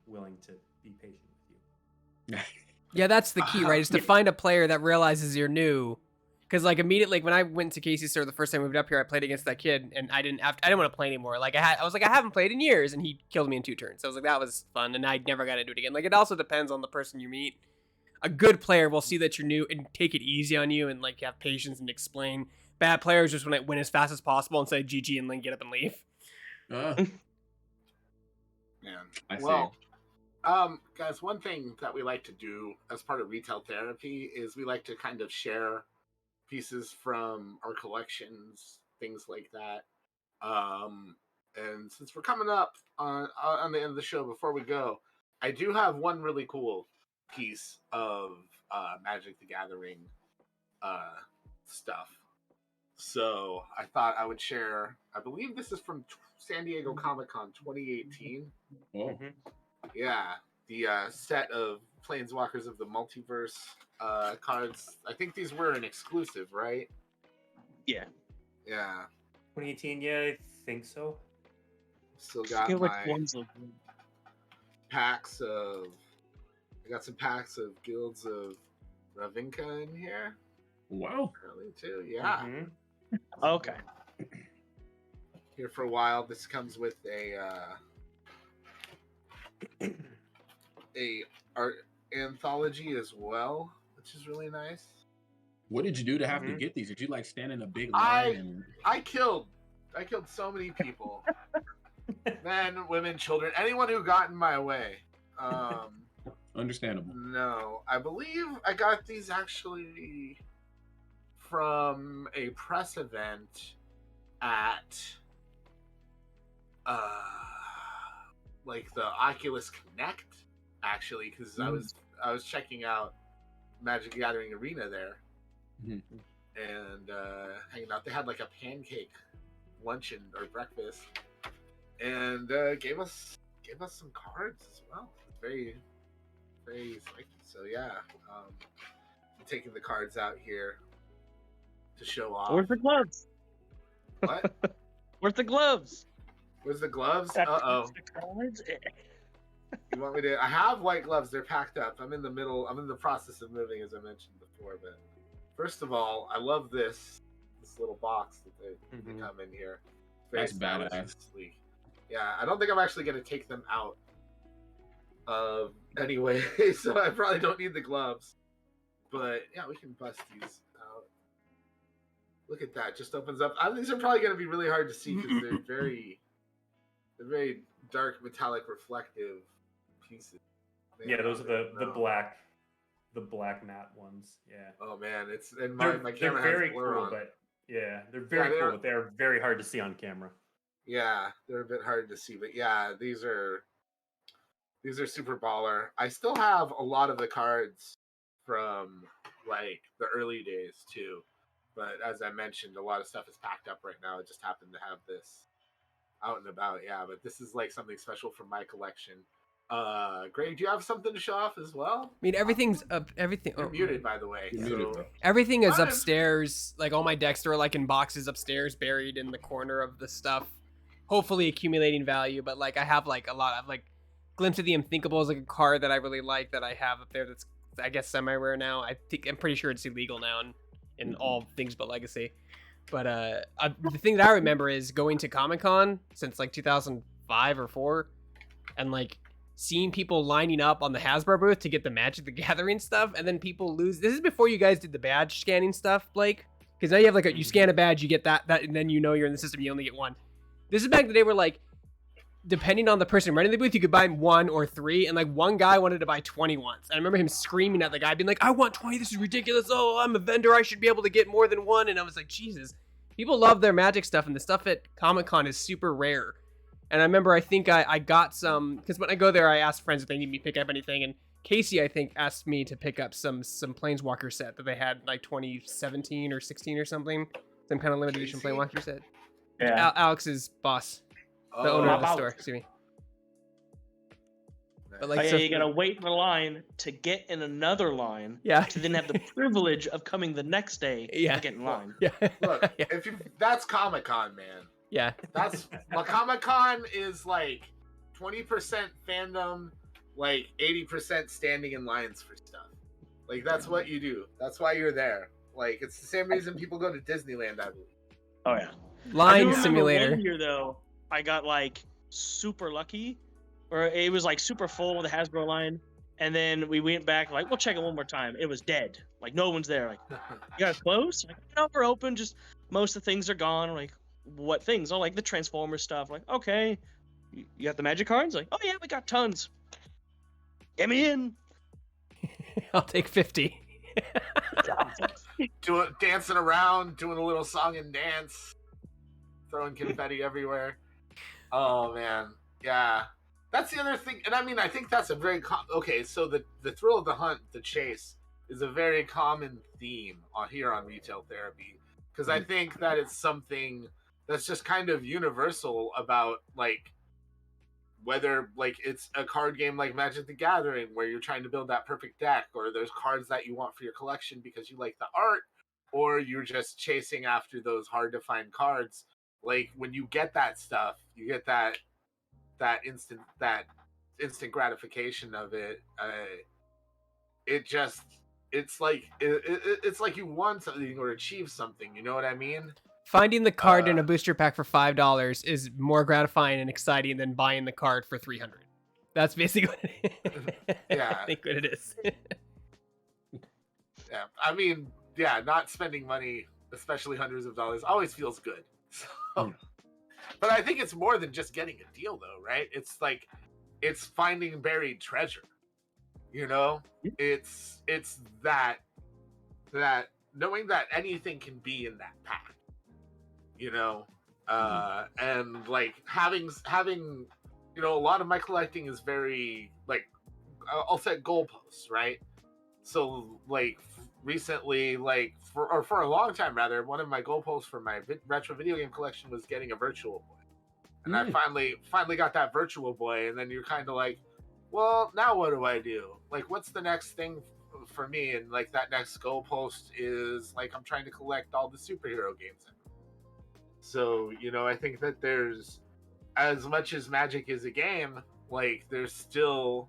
D: willing to be patient with you.
E: Yeah, that's the key, right? Is to find a player that realizes you're new Because like immediately, like, when I went to Casey's store the first time I moved up here, I played against that kid, and I didn't want to play anymore. Like I was like, I haven't played in years, and he killed me in 2 turns. So I was like, that was fun, and I never got to do it again. Like it also depends on the person you meet. A good player will see that you're new and take it easy on you, and like have patience and explain. Bad players just want to win as fast as possible and say GG and then get up and leave.
A: Man, well, guys, one thing that we like to do as part of retail therapy is we like to kind of share pieces from our collections, things like that. And since we're coming up on the end of the show, before we go, I do have one really cool piece of Magic the Gathering stuff. So I thought I would share. I believe this is from San Diego Comic-Con 2018.
B: Oh.
A: Yeah, the set of Planeswalkers of the Multiverse cards. I think these were an exclusive, right?
C: Yeah.
A: Yeah.
D: 2018, yeah, I think so.
A: Still got my packs of. I got some packs of Guilds of Ravnica in here.
B: Wow.
A: Early too, yeah.
C: Okay.
A: Here for a while. This comes with a art anthology as well, which is really nice.
B: What did you do to have to get these? Did you like stand in a big line?
A: I killed so many people. Men, women, children, anyone who got in my way.
B: Understandable.
A: No, I believe I got these actually from a press event at like the Oculus Connect, actually, because I was checking out Magic the Gathering Arena there, and hanging out. They had like a pancake luncheon or breakfast, and gave us some cards as well. Very, very spiky. So yeah, I'm taking the cards out here to show off.
C: Where's the gloves?
A: What?
C: Where's the gloves?
A: Where's the gloves? Uh-oh. You want me to? I have white gloves. They're packed up. I'm in the process of moving, as I mentioned before. But first of all, I love this little box that they come in here.
B: That's badass.
A: Yeah, I don't think I'm actually going to take them out anyway, so I probably don't need the gloves. But yeah, we can bust these out. Look at that. Just opens up. These are probably going to be really hard to see because they're very dark, metallic, reflective pieces.
D: Yeah, those are the black matte ones. Yeah.
A: Oh man, it's and my camera has
D: very
A: blur
D: cool,
A: on.
D: but yeah, they're very cool, but they're very hard to see on camera.
A: Yeah, they're a bit hard to see, but yeah, these are super baller. I still have a lot of the cards from like the early days too, but as I mentioned, a lot of stuff is packed up right now. I just happened to have this out and about. Yeah, but this is like something special from my collection. Greg, do you have something to show off as well?
E: I mean, everything's up. Everything.
A: You're muted, by the way.
E: Everything is upstairs. Like all my decks are like in boxes upstairs, buried in the corner of the stuff. Hopefully accumulating value, but like I have like a lot of like Glimpse of the Unthinkable is like a card that I really like that I have up there. That's I guess semi-rare now. I'm pretty sure it's illegal now in all things but Legacy. But the thing that I remember is going to Comic-Con since like 2005 or 4, and like seeing people lining up on the Hasbro booth to get the Magic the Gathering stuff, and then people lose. This is before you guys did the badge scanning stuff, Blake, because now you have like you scan a badge, you get that, and then you know you're in the system. You only get one. This is back in the day where like, depending on the person running the booth, you could buy 1 or 3, and like one guy wanted to buy 20 once. And I remember him screaming at the guy, being like, "I want 20. This is ridiculous. Oh, I'm a vendor. I should be able to get more than one." And I was like, Jesus. People love their Magic stuff, and the stuff at Comic-Con is super rare. And I remember, I think I got some, because when I go there, I ask friends if they need me to pick up anything. And Casey, I think, asked me to pick up some Planeswalker set that they had like 2017 or 16 or something. Some kind of limited edition Planeswalker set.
C: Yeah.
E: Alex's boss. The owner of the store. Excuse me. But like,
C: you gotta wait in the line to get in another line.
E: Yeah.
C: To then have the privilege of coming the next day to get in line.
E: Yeah.
A: Look, that's Comic-Con, man.
E: Yeah.
A: That's Comic-Con is like 20% fandom, like 80% standing in lines for stuff. Like that's what you do. That's why you're there. Like it's the same reason people go to Disneyland, I believe.
C: Oh yeah. I do
E: Line
C: remember
E: simulator.
C: one year though, I got like super lucky, or it was like super full with the Hasbro line, and then we went back like we'll check it one more time. It was dead, like no one's there. Like you guys close? Like no, we're open. Just most of the things are gone. Like what things? Oh, like the Transformers stuff. Like okay, you got the magic cards? Like oh yeah, we got tons. Get me in.
E: I'll take 50.
A: Dancing around, doing a little song and dance, throwing confetti everywhere. Oh man, yeah. That's the other thing, and I mean, I think that's a very okay. So the thrill of the hunt, the chase, is a very common theme here on Retail Therapy, because I think that it's something that's just kind of universal about like whether like it's a card game like Magic the Gathering where you're trying to build that perfect deck, or there's cards that you want for your collection because you like the art, or you're just chasing after those hard to find cards. Like when you get that stuff, you get that instant gratification of it. It's like you won something or achieved something. You know what I mean?
E: Finding the card in a booster pack for $5 is more gratifying and exciting than buying the card for $300. That's basically what it is.
A: Yeah.
E: I think what it is.
A: Yeah, I mean, yeah, not spending money, especially hundreds of dollars, always feels good. So, but I think it's more than just getting a deal, though, right? It's like it's finding buried treasure. You know, it's that knowing that anything can be in that pack. You know, and like having you know, a lot of my collecting is very like I'll set goalposts, right? So like recently, like for a long time rather, one of my goalposts for my retro video game collection was getting a Virtual Boy, and I finally got that Virtual Boy, and then you're kind of like, well, now what do I do? Like, what's the next thing for me? And like that next goalpost is like I'm trying to collect all the superhero games. So, you know, I think that there's, as much as Magic is a game, like there's still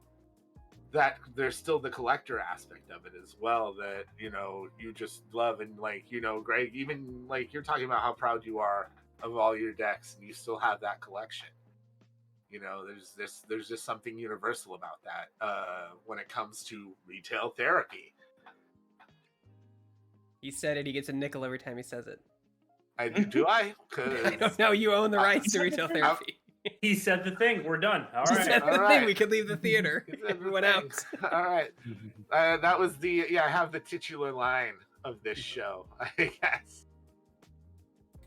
A: the collector aspect of it as well that, you know, you just love. And like, you know, Greg, even like you're talking about how proud you are of all your decks and you still have that collection. You know, there's just something universal about that when it comes to Retail Therapy.
E: He said it. He gets a nickel every time he says it.
A: Do I?
E: I don't know. You own the rights to Retail Therapy.
D: He said the thing. We're done. All
E: He
D: right.
E: said the
A: right.
E: thing. We could leave the theater. Everyone else.
A: All right. That was I have the titular line of this show, I guess.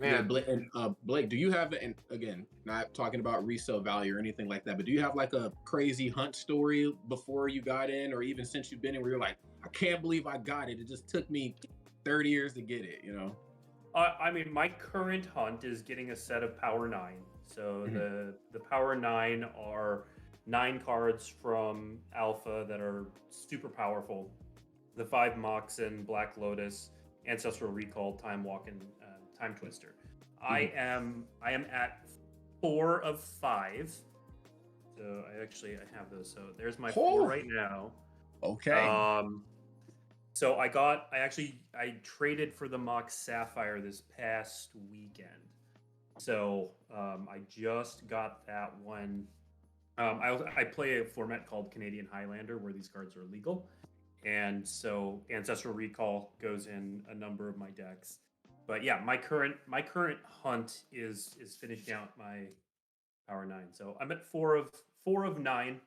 A: Man.
B: Yeah, Blake, do you have, and again, not talking about resale value or anything like that, but do you have like a crazy hunt story before you got in, or even since you've been in, where you're like, I can't believe I got it. It just took me 30 years to get it, you know?
D: I mean, my current hunt is getting a set of Power 9. So the Power 9 are 9 cards from Alpha that are super powerful. The 5 Moxen, Black Lotus, Ancestral Recall, Time Walk, and Time Twister. I am at 4 of 5. So I have those. So there's my 4 right now.
B: Okay.
D: So I traded for the Mox Sapphire this past weekend. So I just got that one. I play a format called Canadian Highlander where these cards are legal. And so Ancestral Recall goes in a number of my decks. But yeah, my current hunt is finishing out my Power 9. So I'm at 4 of 9.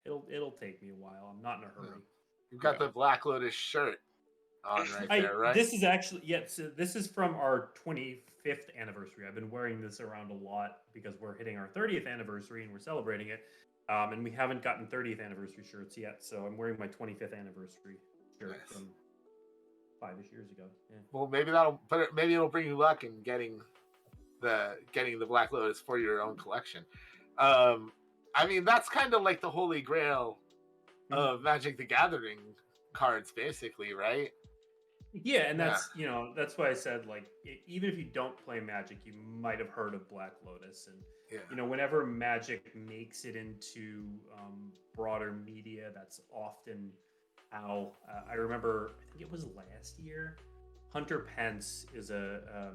D: It'll take me a while. I'm not in a hurry.
A: You've got the Black Lotus shirt on there, right?
D: This is actually, so this is from our 25th anniversary. I've been wearing this around a lot because we're hitting our 30th anniversary and we're celebrating it. And we haven't gotten 30th anniversary shirts yet. So I'm wearing my 25th anniversary shirt from 5-ish years ago. Yeah.
A: Well, maybe it'll bring you luck in getting the Black Lotus for your own collection. I mean, that's kind of like the holy grail of Magic the Gathering cards, basically, right?
D: Yeah, and that's that's why I said, like, even if you don't play Magic, you might have heard of Black Lotus. And whenever Magic makes it into broader media, that's often how I remember. I think it was last year. Hunter Pence is a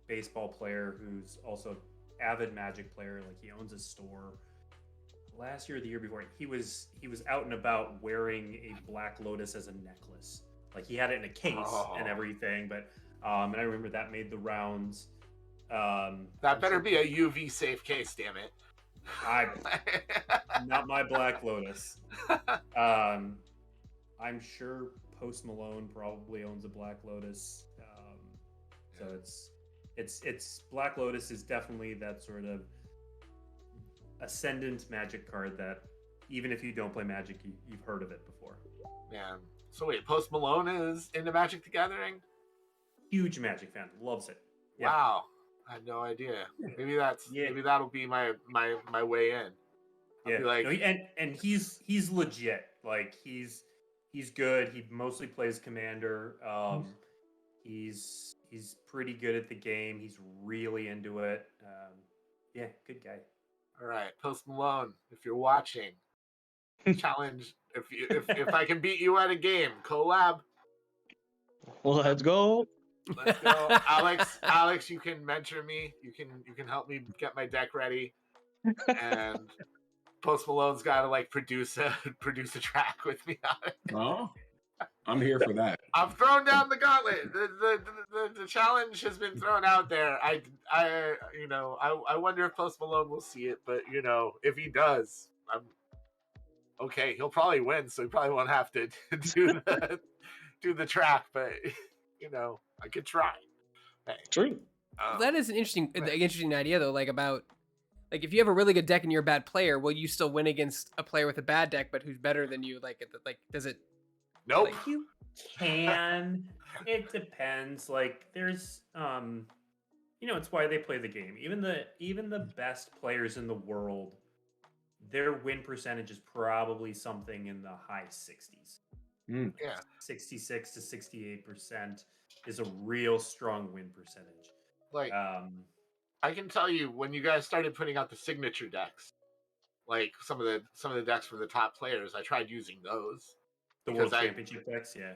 D: baseball player who's also avid Magic player. Like he owns a store. Last year or the year before, he was out and about wearing a Black Lotus as a necklace. Like he had it in a case and everything. But and I remember that made the rounds.
A: That better be a UV safe case, damn it.
D: Not my Black Lotus. I'm sure Post Malone probably owns a Black Lotus. So it's Black Lotus is definitely that sort of ascendant Magic card that even if you don't play Magic, you've heard of it before.
A: Yeah. So wait, Post Malone is into Magic the Gathering?
D: Huge Magic fan, loves it. Yeah.
A: Wow. I had no idea. Maybe that'll be my way in. I'll be like,
D: no, and he's legit. Like he's good. He mostly plays Commander. He's pretty good at the game. He's really into it. Yeah, good guy.
A: All right, Post Malone, if you're watching, challenge. If I can beat you at a game, collab.
C: Let's go.
A: Let's go, Alex. You can mentor me. You can help me get my deck ready. And Post Malone's got to like produce a track with me on it.
B: Oh, I'm here for that.
A: I've thrown down the gauntlet. The challenge has been thrown out there. I wonder if Post Malone will see it, but if he does, I'm okay. He'll probably win, so he probably won't have to do the track. But I could try. Hey.
C: True.
E: That is an interesting idea though. Like if you have a really good deck and you're a bad player, will you still win against a player with a bad deck but who's better than you? Like does it?
A: Nope.
D: Like, you can. It depends. Like there's it's why they play the game. Even the best players in the world, their win percentage is probably something in the high 60s.
A: Yeah.
D: 66 to 68% is a real strong win percentage.
A: Like I can tell you when you guys started putting out the signature decks, like some of the decks from the top players, I tried using those.
D: The World Championship decks,
A: yeah.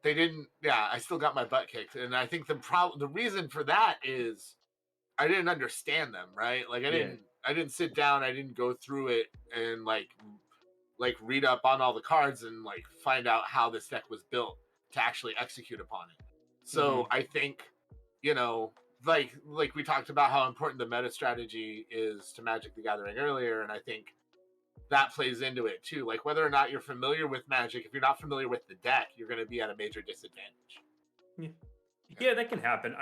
A: They didn't. Yeah, I still got my butt kicked, and I think the reason for that is I didn't understand them, right? Like I didn't sit down, I didn't go through it and like read up on all the cards and like find out how this deck was built to actually execute upon it. So I think like we talked about how important the meta strategy is to Magic the Gathering earlier, and I think that plays into it too. Like whether or not you're familiar with Magic, if you're not familiar with the deck, you're going to be at a major disadvantage.
D: Yeah, that can happen.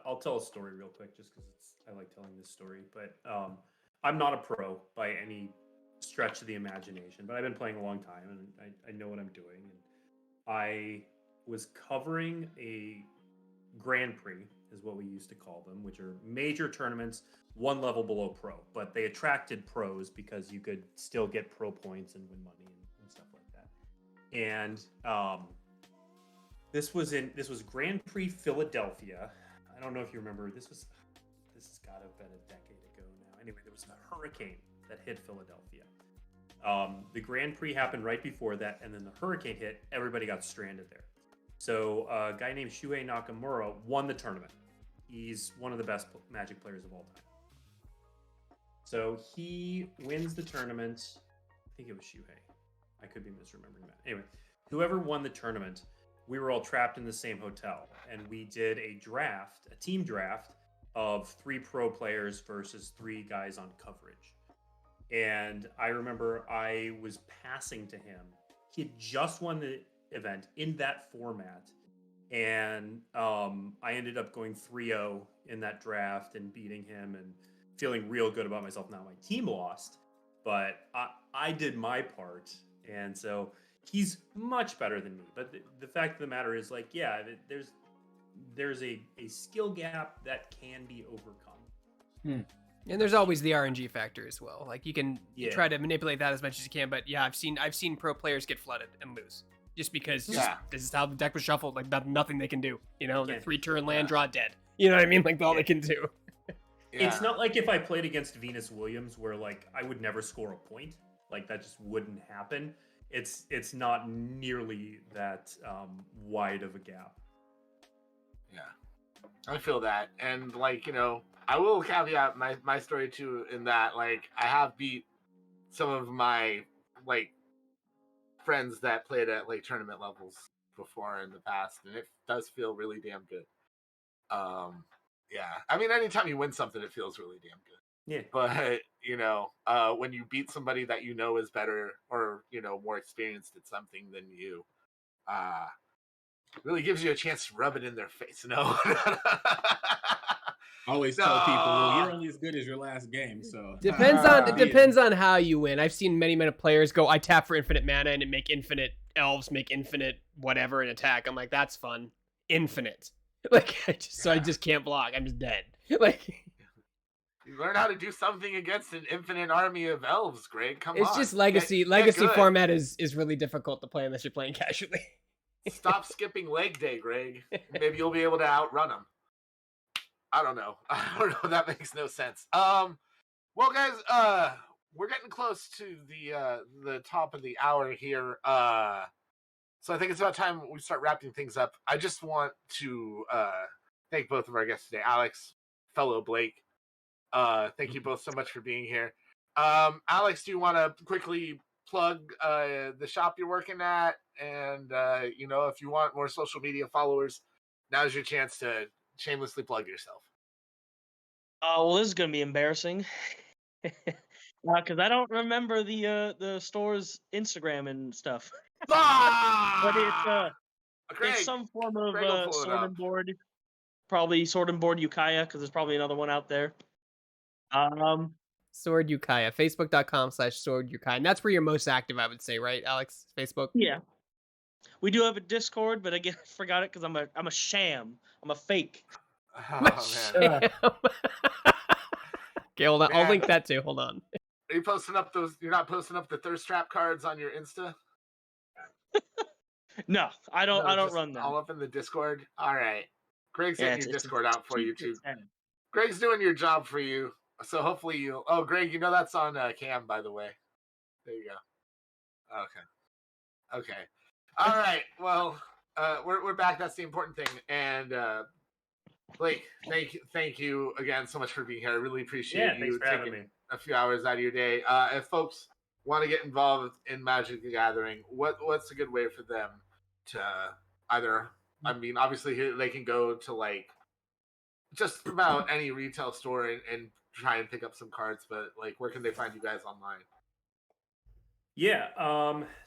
D: I'll tell a story real quick just because I like telling this story. But I'm not a pro by any stretch of the imagination, but I've been playing a long time and I know what I'm doing. And I was covering a Grand Prix, is what we used to call them, which are major tournaments one level below pro, but they attracted pros because you could still get pro points and win money and stuff like that. And this was Grand Prix Philadelphia. I don't know if you remember. This has got to have been a decade ago now. Anyway, there was a hurricane that hit Philadelphia. The Grand Prix happened right before that, and then the hurricane hit. Everybody got stranded there. So a guy named Shuhei Nakamura won the tournament. He's one of the best Magic players of all time. So he wins the tournament. I think it was Shuhei. I could be misremembering that. Anyway, whoever won the tournament, we were all trapped in the same hotel. And we did a team draft of 3 pro players versus 3 guys on coverage. And I remember I was passing to him. He had just won the event in that format. And I ended up going 3-0 in that draft and beating him and feeling real good about myself. Now my team lost, but I did my part. And so he's much better than me. But the fact of the matter is, like, yeah, there's a skill gap that can be overcome.
E: And there's always the RNG factor as well. Like you can try to manipulate that as much as you can, but yeah, I've seen pro players get flooded and lose just because this is how the deck was shuffled. Like nothing they can do. The 3-turn land draw dead. You know what I mean? Like all they can do.
D: It's not like if I played against Venus Williams where like I would never score a point. Like that just wouldn't happen. it's not nearly that wide of a gap.
A: Yeah, I feel that, and like I will caveat my story too in that like I have beat some of my like friends that played at like tournament levels before in the past, and it does feel really damn good. Yeah, I mean, anytime you win something, it feels really damn good.
D: Yeah.
A: But when you beat somebody that is better or more experienced at something than you, really gives you a chance to rub it in their face. No.
B: I always tell people, well, you're only as good as your last game. So
E: depends on how you win. I've seen many players go, I tap for infinite mana and make infinite elves, make infinite whatever and attack. I'm like, that's fun. Infinite. Like I just can't block. I'm just dead. Like
A: you learn how to do something against an infinite army of elves, Greg. Come on.
E: It's just legacy. Legacy format is really difficult to play unless you're playing casually.
A: Stop skipping leg day, Greg. Maybe you'll be able to outrun them. I don't know. That makes no sense. Well, guys, we're getting close to the top of the hour here. So I think it's about time we start wrapping things up. I just want to thank both of our guests today, Alex, fellow Blake. Thank you both so much for being here. Alex, do you want to quickly plug the shop you're working at? And, if you want more social media followers, now's your chance to shamelessly plug yourself.
C: Well, this is going to be embarrassing. Because I don't remember the store's Instagram and stuff. But it's some form of sword and board. Probably sword and board Ukiah, because there's probably another one out there.
E: Sword Ukiah, facebook.com/sword Ukiah. And that's where you're most active, I would say, right, Alex? Facebook?
C: Yeah. We do have a Discord, but again, I forgot it because I'm a sham. I'm a fake.
A: Oh, man.
E: Okay, hold on. Man. I'll link that too. Hold on.
A: Are you posting up those? You're not posting up the thirst trap cards on your Insta?
C: No, I don't. I don't run them.
A: All up in the Discord. All right. Greg's getting your Discord out for you too. Greg's doing your job for you. So hopefully you. Oh, Greg, that's on cam, by the way. There you go. Okay. All right. Well, we're back. That's the important thing. And Blake, thank you again so much for being here. I really appreciate you taking a few hours out of your day. If folks want to get involved in Magic the Gathering, what's a good way for them to either? I mean, obviously they can go to like just about any retail store and try and pick up some cards, but like, where can they find you guys online?
D: Yeah,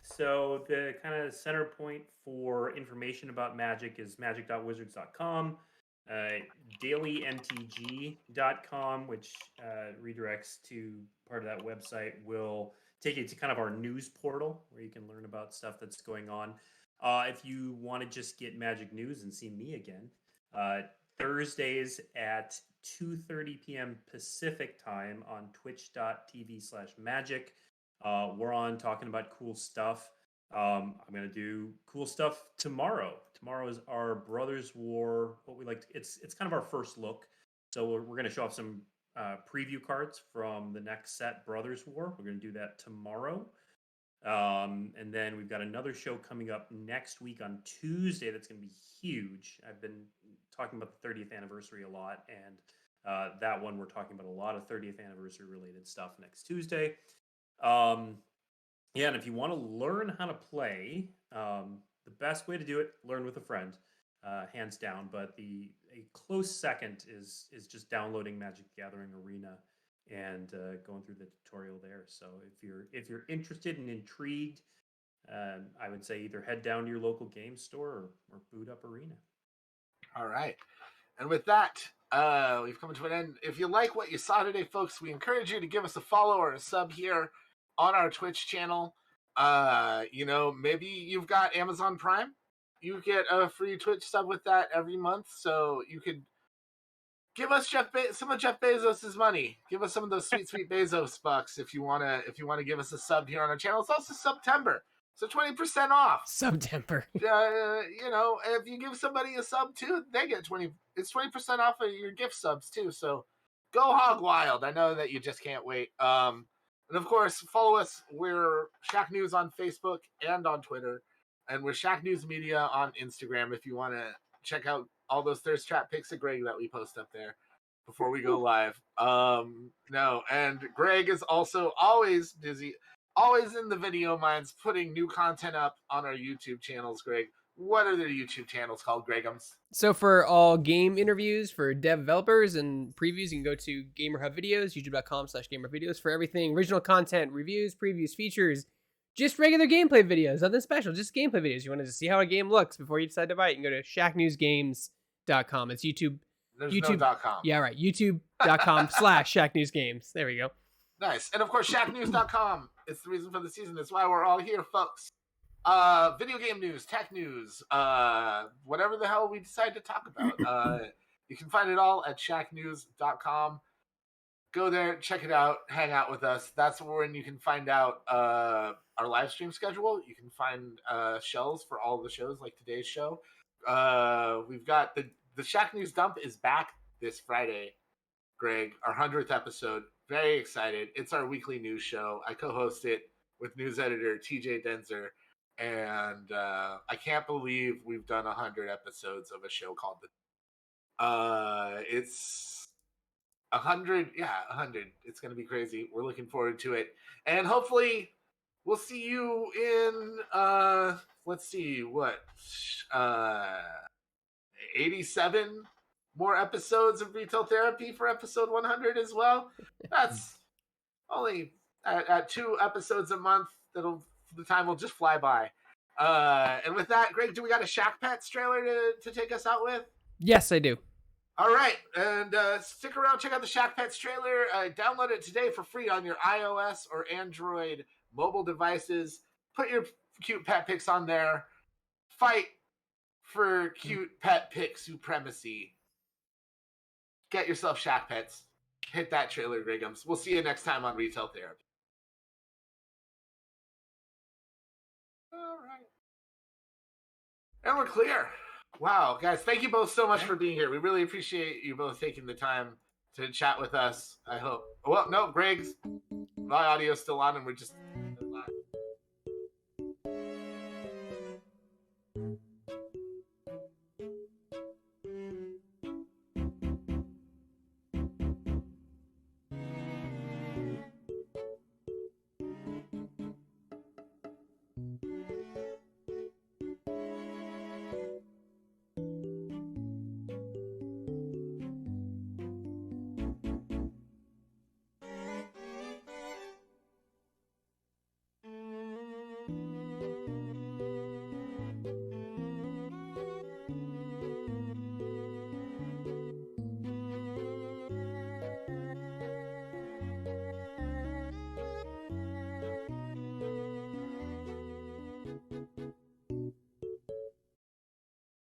D: so the kind of center point for information about Magic is magic.wizards.com, dailymtg.com, which redirects to part of that website, will take you to kind of our news portal where you can learn about stuff that's going on. If you want to just get Magic news and see me again, Thursdays at 2:30 p.m. Pacific time on twitch.tv/magic. We're on talking about cool stuff. I'm going to do cool stuff tomorrow. Tomorrow is our Brothers War. What we like to, it's kind of our first look. So we're going to show off some preview cards from the next set, Brothers War. We're going to do that tomorrow. And then we've got another show coming up next week on Tuesday that's going to be huge. I've been talking about the 30th anniversary a lot, and that one we're talking about a lot of 30th anniversary related stuff next Tuesday. And if you want to learn how to play, the best way to do it, learn with a friend, hands down. But a close second is just downloading Magic the Gathering Arena and going through the tutorial there. So if you're interested and intrigued, I would say either head down to your local game store or boot up Arena.
A: All right. And with that, we've come to an end. If you like what you saw today, folks, we encourage you to give us a follow or a sub here on our Twitch channel. Maybe you've got Amazon Prime. You get a free Twitch sub with that every month. So you could give us some of Jeff Bezos' money. Give us some of those sweet Bezos bucks if you wanna give us a sub here on our channel. It's also September, so 20% off.
E: September.
A: If you give somebody a sub too, they get 20%. It's 20% off of your gift subs too. So go hog wild. I know that you just can't wait. And of course, follow us. We're Shack News on Facebook and on Twitter. And we're Shack News Media on Instagram if you want to check out all those thirst trap pics of Greg that we post up there before we go live. No, and Greg is also always busy, always in the video mines, putting new content up on our YouTube channels. Greg, what are the YouTube channels called, Gregums?
E: So for all game interviews for developers and previews, you can go to Gamer Hub Videos, youtube.com/gamervideos for everything. Original content, reviews, previews, features, just regular gameplay videos, nothing special, just gameplay videos. You want to see how a game looks before you decide to buy it, you can go to shacknewsgames.com. It's YouTube.
A: There's
E: YouTube.
A: no .com.
E: Yeah, right. youtube.com/shacknewsgames. There we go.
A: Nice. And of course, shacknews.com. It's the reason for the season. It's why we're all here, folks. Video game news, tech news, whatever the hell we decide to talk about. You can find it all at shacknews.com. Go there, check it out, hang out with us. That's when you can find out our live stream schedule. You can find shells for all the shows, like today's show. We've got the Shack News Dump is back this Friday, Greg, our 100th episode. Very excited. It's our weekly news show. I co-host it with news editor TJ Denzer. And I can't believe we've done 100 episodes of a show called it's 100. Yeah, 100. It's going to be crazy. We're looking forward to it. And hopefully we'll see you in, let's see, what, 87 more episodes of Retail Therapy for episode 100 as well. That's only at 2 episodes a month. The time will just fly by. And with that, Greg, do we got a Shack Pets trailer to take us out with?
E: Yes, I do.
A: All right, and stick around, check out the Shack Pets trailer. Download it today for free on your iOS or Android mobile devices. Put your cute pet pics on there. Fight for cute pet pic supremacy. Get yourself Shack Pets. Hit that trailer, Grigums. We'll see you next time on Retail Therapy. All right. And we're clear. Wow, guys, thank you both so much for being here. We really appreciate you both taking the time to chat with us. I hope. Well, no, Greg's, my audio's still on, and we're just